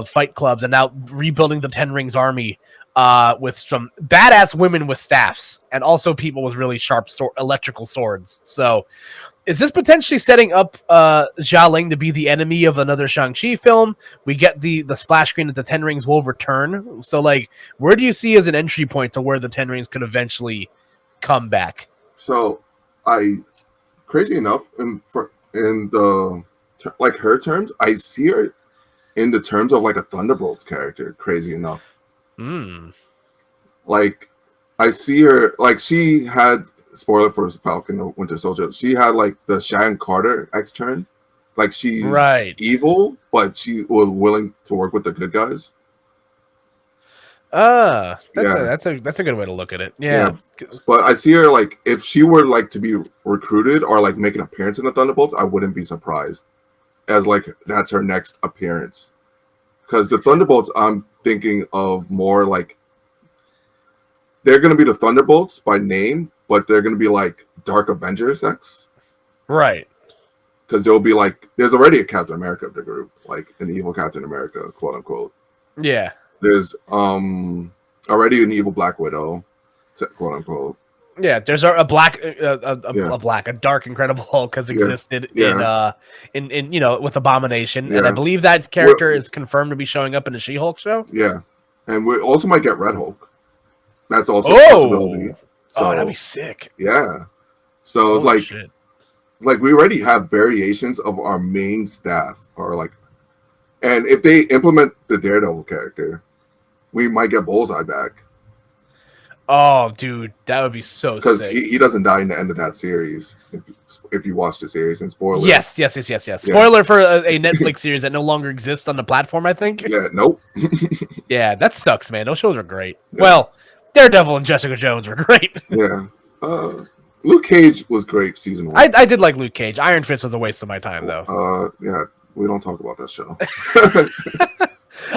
Fight Clubs, and now rebuilding the Ten Rings army with some badass women with staffs, and also people with really sharp electrical swords. So Is this potentially setting up Xia Ling to be the enemy of another Shang-Chi film? We get the splash screen that the Ten Rings will return. So, like, where do you see as an entry point to where the Ten Rings could eventually come back? So, crazy enough, in the like her terms, I see her in the terms of like a Thunderbolts character. Crazy enough, like I see her like she had, spoiler for Falcon and Winter Soldier, she had like the Sharon Carter X turn. Like she's evil, but she was willing to work with the good guys. That's a good way to look at it. Yeah. But I see her like if she were like to be recruited or like make an appearance in the Thunderbolts, I wouldn't be surprised. As like that's her next appearance. Because the Thunderbolts, I'm thinking of more like they're gonna be the Thunderbolts by name, but they're gonna be like Dark Avengers X. Right. Because there'll be like there's already a Captain America of the group, like an evil Captain America, quote unquote. Yeah. There's already an evil Black Widow, quote unquote. Yeah, there's a dark Incredible Hulk has existed in with Abomination, and I believe that character is confirmed to be showing up in the She-Hulk show. Yeah, and we also might get Red Hulk. That's also a possibility. So, that'd be sick. Yeah, so it's like we already have variations of our main staff, or like, and if they implement the Daredevil character, we might get Bullseye back. Oh, dude, that would be so sick. Because he doesn't die in the end of that series. If you watch the series, and spoiler. Yes. Spoiler for a Netflix series that no longer exists on the platform, I think. Yeah, nope. Yeah, that sucks, man. Those shows are great. Yeah. Well, Daredevil and Jessica Jones were great. Yeah. Luke Cage was great season 1. I did like Luke Cage. Iron Fist was a waste of my time, though. Yeah, we don't talk about that show.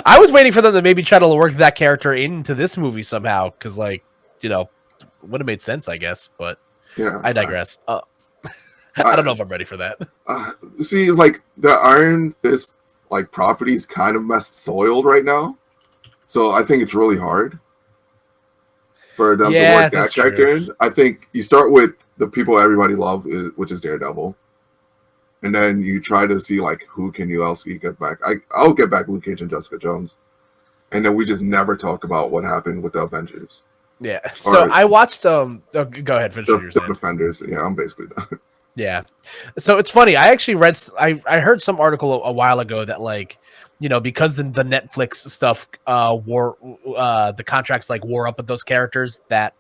I was waiting for them to maybe try to work that character into this movie somehow, because, like, would have made sense, I guess, but yeah, I digress. I don't know if I'm ready for that. See, like the Iron Fist like property is kind of soiled right now, so I think it's really hard for them to work that character in. I think you start with the people everybody loves, which is Daredevil, and then you try to see like who can you get back. I'll get back Luke Cage and Jessica Jones, and then we just never talk about what happened with the Avengers. Yeah. So I watched go ahead, finish what you're saying. The Defenders. Yeah, I'm basically done. Yeah. So it's funny. I actually I heard some article a while ago that, like, because the Netflix stuff the contracts like wore up with those characters that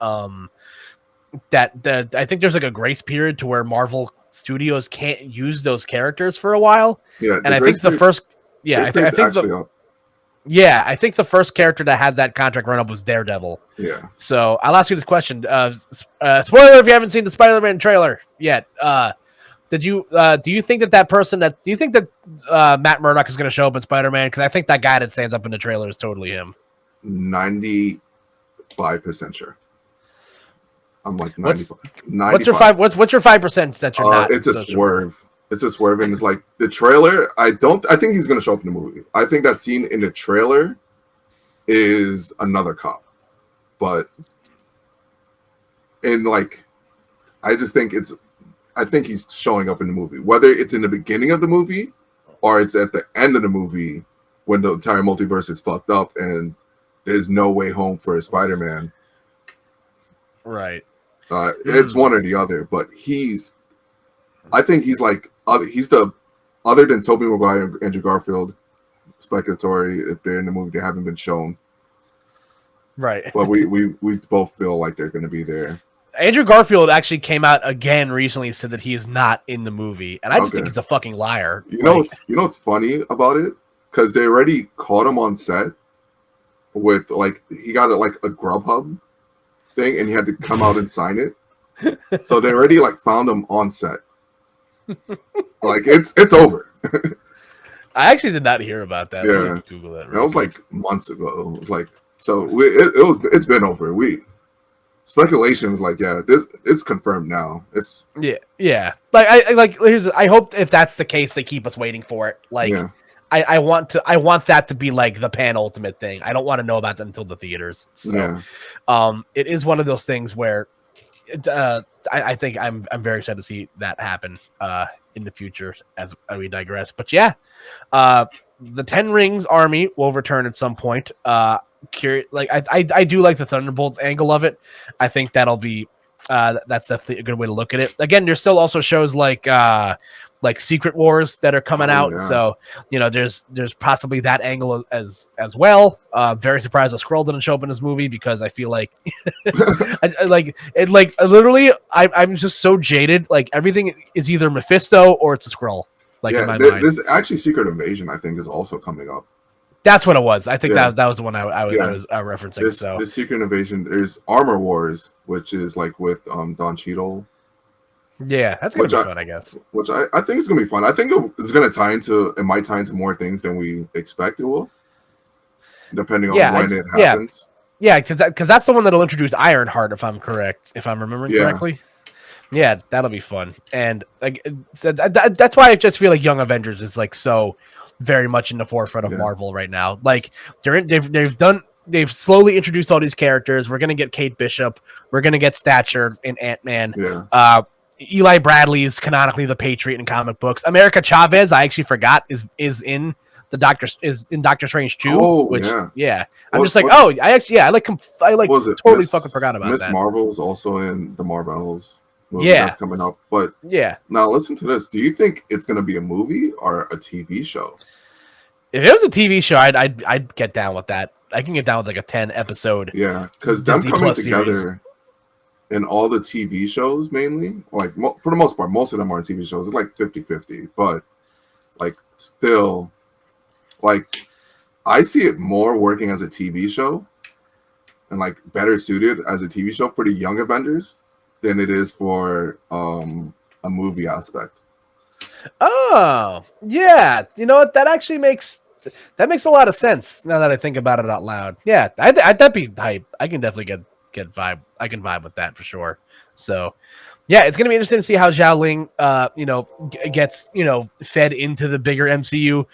that I think there's like a grace period to where Marvel Studios can't use those characters for a while. Yeah. And I think the first I think the first character that had that contract run up was Daredevil. Yeah. So I'll ask you this question. Spoiler if you haven't seen the Spider-Man trailer yet. Do you think that Matt Murdock is going to show up in Spider-Man? Because I think that guy that stands up in the trailer is totally him. 95% sure. I'm like 95. What's your 5% that you're not? It's a swerve. Sure. It's a swerve, and it's like the trailer. I think he's gonna show up in the movie. I think that scene in the trailer is another cop, but in like, I think he's showing up in the movie. Whether it's in the beginning of the movie or it's at the end of the movie when the entire multiverse is fucked up and there's no way home for a Spider-Man. Right. It's one or the other, but I think he's like. He's the other than Tobey Maguire and Andrew Garfield, speculatory if they're in the movie, they haven't been shown. Right. But we both feel like they're going to be there. Andrew Garfield actually came out again recently and said that he is not in the movie, and I just think he's a fucking liar. You know what's funny about it? Because they already caught him on set with like he got a Grubhub thing, and he had to come out and sign it. So they already like found him on set. Like it's over. I actually did not hear about that. Yeah, Google that. That was like months ago. It was like it's been over. Speculation was like, it's confirmed now. It's yeah. Like I hope if that's the case, they keep us waiting for it. Like I want that to be like the pan ultimate thing. I don't want to know about that until the theaters. So, it is one of those things where I think I'm very excited to see that happen in the future as we digress. But yeah, the Ten Rings army will return at some point. Like I do like the Thunderbolts angle of it. I think that'll be that's definitely a good way to look at it. Again, there's still also shows like Secret Wars that are coming Oh out. yeah, So there's possibly that angle as well. Very surprised that Skrull didn't show up in this movie because I feel like literally I'm just so jaded. Like everything is either Mephisto or it's a Skrull. Like in yeah. my mind. There's actually Secret Invasion. I think is also coming up. That's what it was. I think Yeah, that was the one I yeah. was referencing. This So this Secret Invasion. There's Armor Wars, which is like with Don Cheadle, yeah, that's gonna which be fun, I guess. I think it's gonna be fun. I think it's gonna it might tie into more things than we expect it will, depending on Yeah, when it happens. yeah, because that's the one that'll introduce Ironheart, if I'm correct, if I'm remembering Yeah, correctly. Yeah, that'll be fun, and like that's why I just feel like Young Avengers is like so very much in the forefront of yeah, Marvel right now. Like they've slowly introduced all these characters. We're gonna get Kate Bishop. We're gonna get Stature in Ant-Man. yeah. Eli Bradley's canonically the Patriot in comic books. America Chavez, I actually forgot is in Doctor Strange 2. Oh Which yeah. I'm just like, What oh, I like what was it? totally fucking forgot about Miss that. Marvel is also in the Marvels movie Yeah, that's coming up. But yeah. now listen to this. Do you think it's gonna be a movie or a TV show? If it was a TV show, I'd get down with that. I can get down with like a 10 episode Yeah, because them Disney coming Plus series. together in all the TV shows mainly, like for the most part, most of them are TV shows. It's like 50-50, but like still, like I see it more working as a TV show and like better suited as a TV show for the young Avengers than it is for a movie aspect. Oh, yeah. You know what? That actually makes a lot of sense now that I think about it out loud. Yeah, that'd be hype. I can definitely get vibe. I can vibe with that for sure. So, yeah, it's gonna be interesting to see how Zhao Ling, gets fed into the bigger MCU.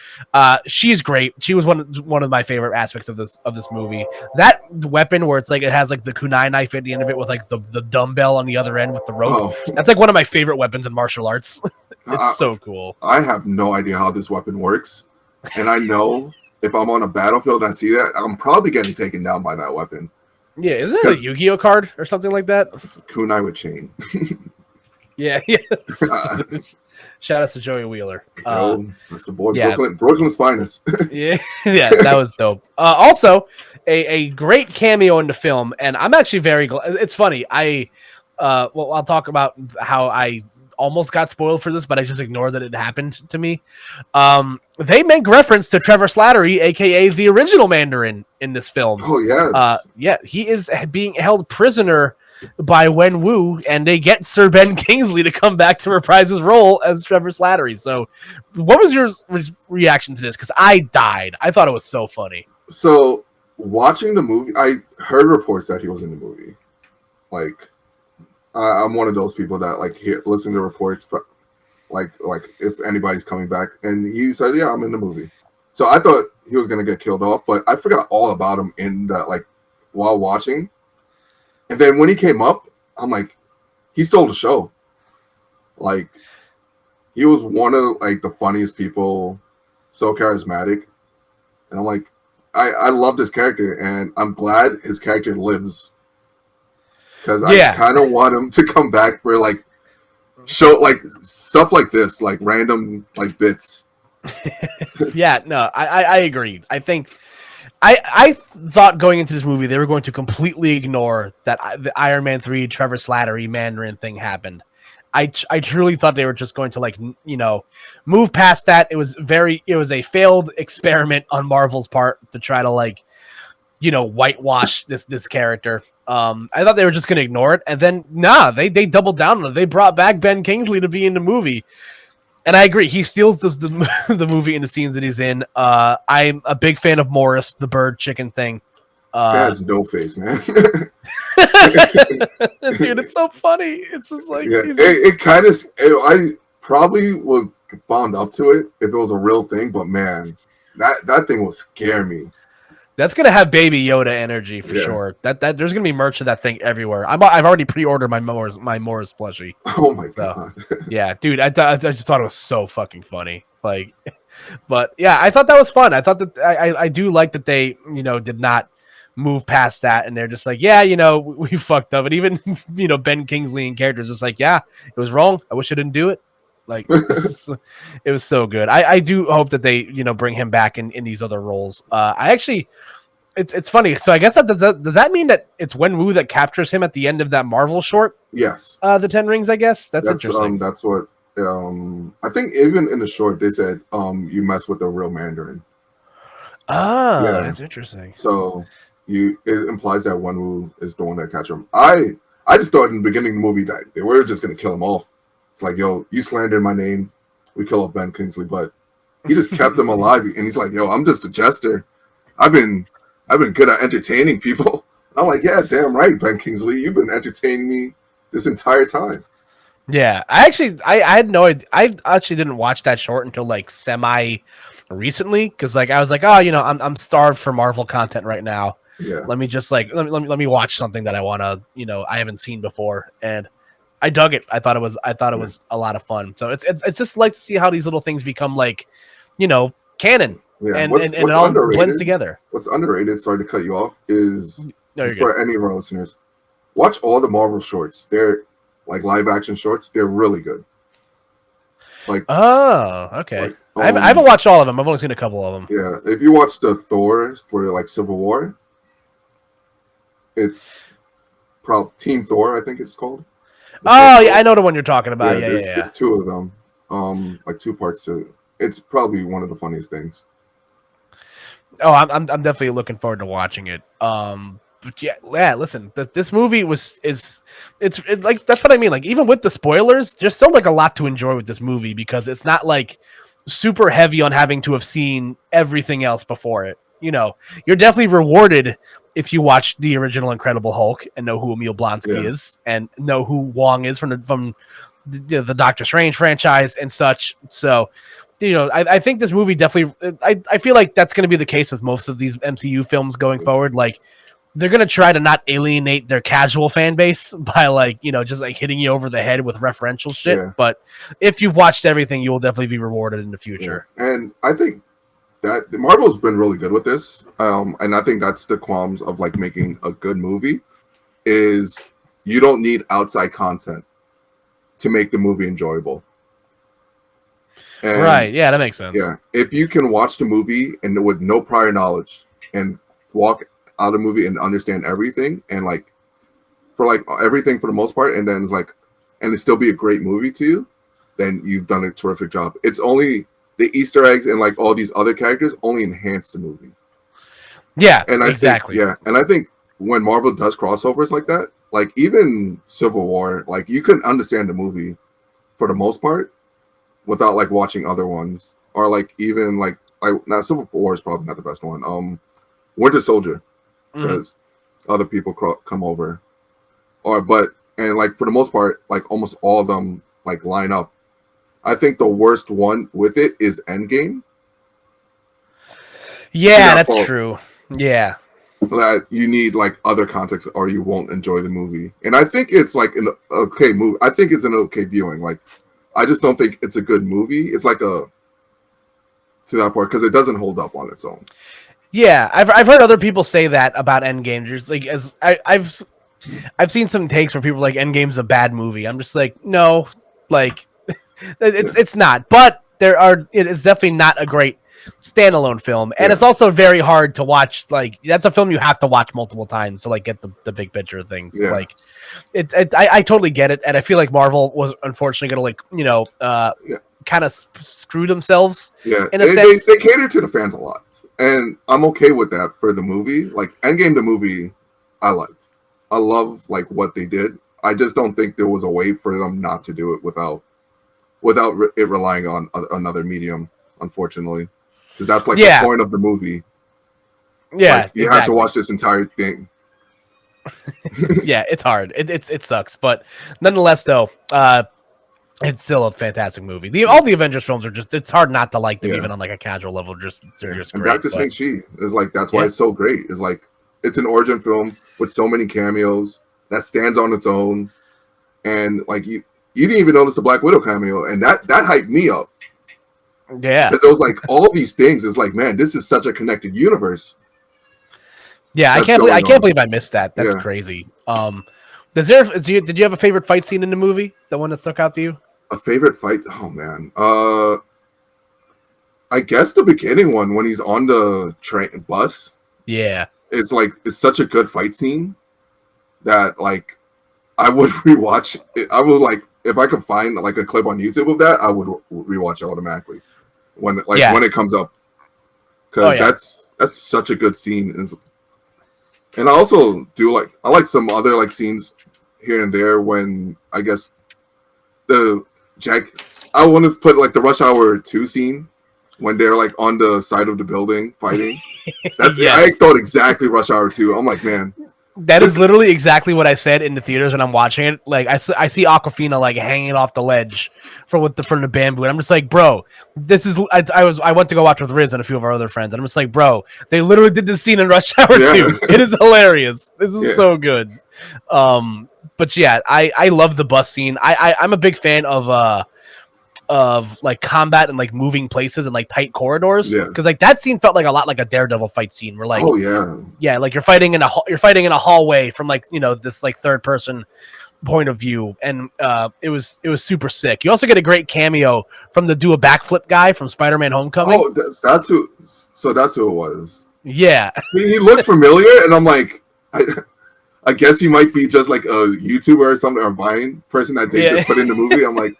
She's great. She was one of my favorite aspects of this movie. That weapon where it's like it has like the kunai knife at the end of it with like the dumbbell on the other end with the rope. Oh, That's like one of my favorite weapons in martial arts. I, It's so cool. I have no idea how this weapon works, and I know if I'm on a battlefield and I see that, I'm probably getting taken down by that weapon. Yeah, isn't it a Yu-Gi-Oh card or something like that? It's a kunai with chain. Yeah. Shout out to Joey Wheeler. That's the boy, yeah. Brooklyn's finest. Yeah, that was dope. Also, a great cameo in the film, and I'm actually very glad. It's funny. I'll talk about how I almost got spoiled for this, but I just ignored that it happened to me. They make reference to Trevor Slattery, aka the original Mandarin, in this film. Oh yes. Yeah, he is being held prisoner by Wen Wu, and they get Sir Ben Kingsley to come back to reprise his role as Trevor Slattery. So, what was your reaction to this? Because I died. I thought it was so funny. So watching the movie, I heard reports that he was in the movie. Like, I'm one of those people that like listen to reports, but like if anybody's coming back, and he said, "Yeah, I'm in the movie." So I thought he was gonna get killed off, but I forgot all about him in that while watching. And then when he came up, I'm like, he stole the show. Like, he was one of like the funniest people, so charismatic, and I'm like, I love this character, and I'm glad his character lives because I kind of want him to come back for like show like stuff like this, like random like bits. Yeah, no, I agree. I think. I thought going into this movie they were going to completely ignore that the Iron Man 3 Trevor Slattery Mandarin thing happened. I truly thought they were just going to move past that. It was a failed experiment on Marvel's part to try to whitewash this character. I thought they were just going to ignore it, and then they doubled down on it. They brought back Ben Kingsley to be in the movie. And I agree. He steals the movie and the scenes that he's in. I'm a big fan of Morris, the bird chicken thing. That's no face, man. Dude, it's so funny. It's just like it kind of. I probably would found up to it if it was a real thing, but man, that thing will scare me. That's gonna have Baby Yoda energy for Yeah. sure. That there's gonna be merch of that thing everywhere. I've already pre-ordered my Morris plushie. Oh my So god. yeah, dude, I just thought it was so fucking funny. Like, but yeah, I thought that was fun. I thought that I do like that they did not move past that, and they're just like, yeah, we fucked up, and even Ben Kingsley and characters just like, yeah, it was wrong. I wish I didn't do it. Like it was so good. I do hope that they bring him back in these other roles. I actually. It's funny. So I guess does that mean that it's Wenwu that captures him at the end of that Marvel short? Yes. The Ten Rings, I guess. That's interesting. That's what I think even in the short they said you mess with the real Mandarin. Ah, Yeah. that's interesting. So it implies that Wenwu is the one that catch him. I just thought in the beginning of the movie that they were just gonna kill him off. It's like, yo, you slandered my name, we kill off Ben Kingsley, but he just kept him alive, and he's like, yo, I'm just a jester. I've been good at entertaining people. And I'm like, yeah, damn right, Ben Kingsley, you've been entertaining me this entire time. Yeah, I had no idea. I actually didn't watch that short until like semi recently because like I was like, oh, I'm starved for Marvel content right now. Yeah. Let me just like let me watch something that I want to I haven't seen before, and I dug it. I thought it was a lot of fun. So it's just like to see how these little things become like canon. Yeah. And What's it all underrated, blends together. What's underrated, sorry to cut you off, is No, for any of our listeners, watch all the Marvel shorts. They're like live action shorts. They're really good. Like, oh, okay. Like, I haven't watched all of them. I've only seen a couple of them. Yeah, if you watch the Thor for like Civil War, it's probably Team Thor, I think it's called. Oh yeah, I know the one you're talking about. Yeah. It's two of them, like two parts to it. It's probably one of the funniest things. Oh, I'm definitely looking forward to watching it. But yeah. Listen, this movie it's like that's what I mean. Like even with the spoilers, there's still like a lot to enjoy with this movie because it's not like super heavy on having to have seen everything else before it. You're definitely rewarded if you watch the original Incredible Hulk and know who Emil Blonsky is and know who Wong is from the Doctor Strange franchise and such. So. I think this movie definitely. I feel like that's going to be the case with most of these MCU films going forward. Like they're going to try to not alienate their casual fan base by like just like hitting you over the head with referential shit. Yeah. But if you've watched everything, you will definitely be rewarded in the future. Yeah. And I think that Marvel's been really good with this. And I think that's the qualms of like making a good movie is you don't need outside content to make the movie enjoyable. And, right, yeah, that makes sense. Yeah, if you can watch the movie and with no prior knowledge and walk out of the movie and understand everything and like for like everything for the most part, and then it's like and it still be a great movie to you, then you've done a terrific job. It's only the Easter eggs and like all these other characters only enhance the movie. Yeah, and exactly. And I think when Marvel does crossovers like that, like even Civil War, like you can understand the movie for the most part. Without like watching other ones, or like even like now Civil War is probably not the best one. Winter Soldier, because other people come over, and like for the most part, like almost all of them like line up. I think the worst one with it is Endgame. Yeah, that's true. Yeah, that you need like other context, or you won't enjoy the movie. And I think it's like an okay movie. I think it's an okay viewing. Like. I just don't think it's a good movie. It's like to that part because it doesn't hold up on its own. Yeah, I've heard other people say that about Endgame. Just like I've seen some takes where people are like Endgame's a bad movie. I'm just like no, like it's not. But it is definitely not a great standalone film, and it's also very hard to watch. Like that's a film you have to watch multiple times to like get the big picture of things. Yeah. Like I totally get it, and I feel like Marvel was unfortunately going to like kind of screw themselves. Yeah, in a sense. They cater to the fans a lot, and I'm okay with that for the movie. Like Endgame, the movie, I love like what they did. I just don't think there was a way for them not to do it without it relying on another medium. Unfortunately. Because that's like the point of the movie. Yeah, like, you have to watch this entire thing. Yeah, it's hard. It sucks, but nonetheless, though, It's still a fantastic movie. All the Avengers films are it's hard not to like them, Yeah. even on like a casual level. They're just And great. back to But Shang-Chi is like that's why yeah, it's so great. Is like it's an origin film with so many cameos that stands on its own, and like you didn't even notice the Black Widow cameo, and that hyped me up yeah, because it was like all these things. It's like, man, this is such a connected universe yeah. that's I going can't on. believe I missed that. That's Yeah, crazy. Did you have a favorite fight scene in the movie? The one that stuck out to you? a favorite fight. Oh man, I guess the beginning one when he's on the train bus. Yeah, It's such a good fight scene that like I would rewatch it. I would like if I could find like a clip on YouTube of that, I would rewatch it automatically yeah. when it comes up Oh because yeah, that's such a good scene. And I also do I like some other like scenes here and there when I guess the Jack. I want to put like the Rush Hour 2 scene when they're like on the side of the building fighting. That's I yes. thought exactly Rush Hour 2. I'm like, man, That is this literally exactly what I said in the theaters when I'm watching it. Like I see Aquafina like hanging off the ledge from the bamboo, and I'm just like, bro, this is. I went to go watch with Riz and a few of our other friends, and I'm just like, bro, they literally did this scene in Rush Hour yeah 2. It is hilarious. This is yeah so good. But yeah, I love the bus scene. I'm a big fan of like combat and like moving places and like tight corridors yeah. because like that scene felt like a lot like a Daredevil fight scene where like Oh yeah. yeah, like you're fighting in a hallway from like this like third person point of view, and it was super sick. You also get a great cameo from the do a backflip guy from Spider-Man: Homecoming. Oh, that's who. So that's who it was. Yeah, He looked familiar, and I'm like, I guess he might be just like a YouTuber or something or a Vine person that they yeah, just put in the movie. I'm like,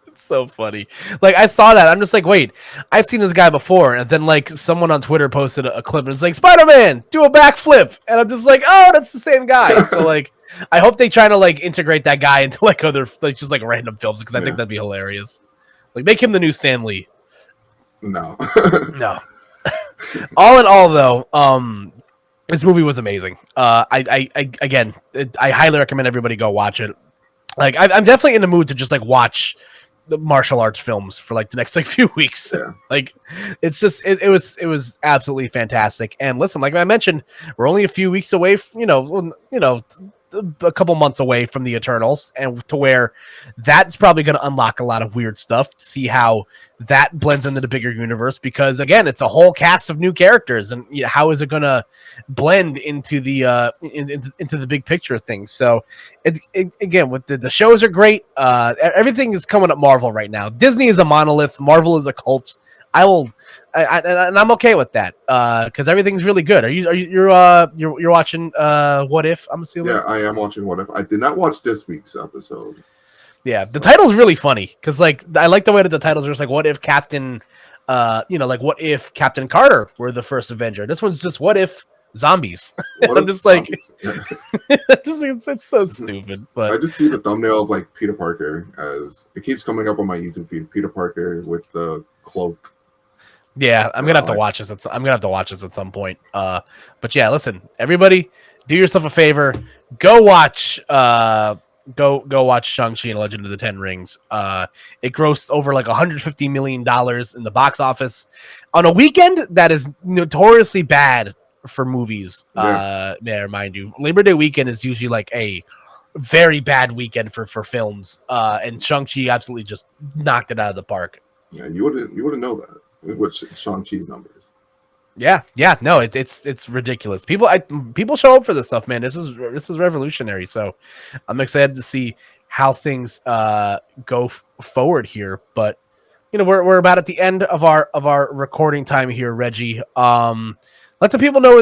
it's so funny. Like I saw that, I'm just like, wait, I've seen this guy before, and then like someone on Twitter posted a clip, and it's like Spider-Man do a backflip, and I'm just like, oh, that's the same guy. So like, I hope they try to like integrate that guy into like other like just like random films because I think yeah, that'd be hilarious. Like make him the new Stan Lee. no, No. All in all, though, this movie was amazing. I highly recommend everybody go watch it. Like, I'm definitely in the mood to just like watch the martial arts films for like the next like few weeks. yeah, Like, it's just it was absolutely fantastic. And listen, like I mentioned, we're only a few weeks away. A couple months away from the Eternals, and to where that's probably going to unlock a lot of weird stuff to see how that blends into the bigger universe. Because again, it's a whole cast of new characters, and how is it going to blend into the into the big picture of things? So, again, with the shows are great. Everything is coming up Marvel right now. Disney is a monolith. Marvel is a cult. And I'm okay with that because everything's really good. You're watching What If? I'm assuming. yeah. I am watching What If. I did not watch this week's episode. Yeah, the title's really funny because like I like the way that the titles are just like what if like what if Captain Carter were the first Avenger. This one's just what if zombies. What I'm if just like, zombies? Yeah. it's so stupid. I But just see the thumbnail of like Peter Parker as it keeps coming up on my YouTube feed. Peter Parker with the cloak. yeah, I'm gonna have to watch this. I'm gonna have to watch this at some point. But yeah, listen, everybody, do yourself a favor. Go watch. Go watch Shang-Chi and Legend of the Ten Rings. It grossed over like $150 million in the box office on a weekend that is notoriously bad for movies. Yeah. May I remind you, Labor Day weekend is usually like a very bad weekend for films. And Shang-Chi absolutely just knocked it out of the park. Yeah, you wouldn't know that with Shang-Chi's numbers. Yeah, no, it's ridiculous. People show up for this stuff, man. This is revolutionary. So I'm excited to see how things go forward here. But we're about at the end of our recording time here, Reggie. Let the people know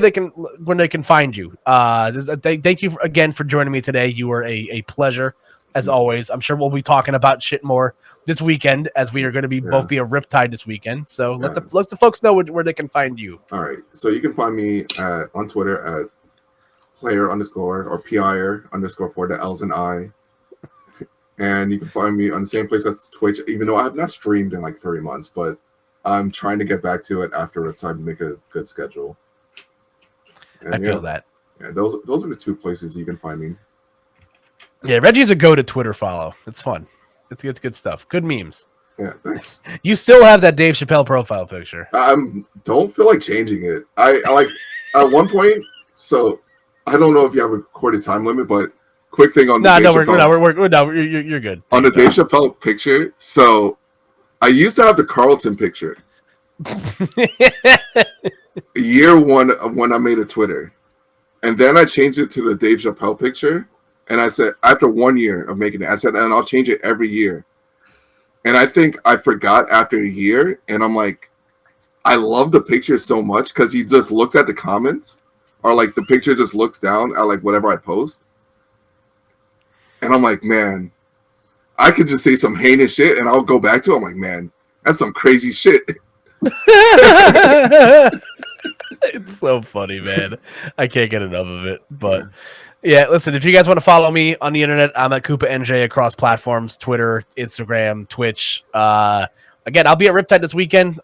when they can find you. Thank you again for joining me today. You were a pleasure as always. I'm sure we'll be talking about shit more this weekend as we are going to be both be a Riptide this weekend. So let the folks know where they can find you. All right. So you can find me on Twitter at player underscore or PIR underscore for the L's and I. And you can find me on the same place as Twitch, even though I have not streamed in like 3 months, but I'm trying to get back to it after Riptide and make a good schedule. And I feel that. Yeah, those are the two places you can find me. Yeah, Reggie's a go-to Twitter follow. It's fun. It's good stuff. Good memes. Yeah, thanks. You still have that Dave Chappelle profile picture. Don't feel like changing it. I like at one point. So I don't know if you have a recorded time limit, but quick thing on the Dave Chappelle. You're good. On the Dave Chappelle picture. So I used to have the Carlton picture. Year one of when I made a Twitter, and then I changed it to the Dave Chappelle picture. And I said, after 1 year of making it, I said, and I'll change it every year. And I think I forgot after a year, and I'm like, I love the picture so much because he just looks at the comments, or like the picture just looks down at like whatever I post. And I'm like, man, I could just say some heinous shit, and I'll go back to it. I'm like, man, that's some crazy shit. It's so funny, man. I can't get enough of it. But yeah, listen, if you guys want to follow me on the internet, I'm at Koopa NJ across platforms, Twitter, Instagram, Twitch. Again, I'll be at Riptide this weekend.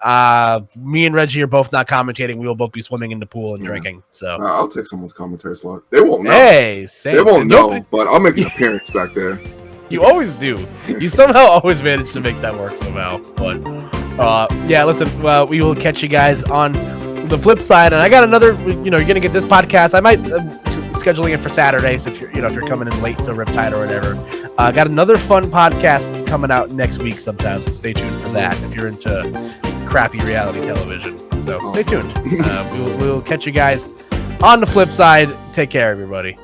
Me and Reggie are both not commentating. We will both be swimming in the pool and drinking. So I'll take someone's commentary slot. They won't know. Hey, they won't know, but I'll make an appearance back there. You always do. You somehow always manage to make that work somehow. But yeah, listen, we will catch you guys on the flip side. And I got another, you're going to get this podcast. I might scheduling it for Saturdays if you're coming in late to Riptide or whatever. Got another fun podcast coming out next week sometime, so stay tuned for that if you're into crappy reality television. So stay tuned. We'll catch you guys on the flip side. Take care, everybody.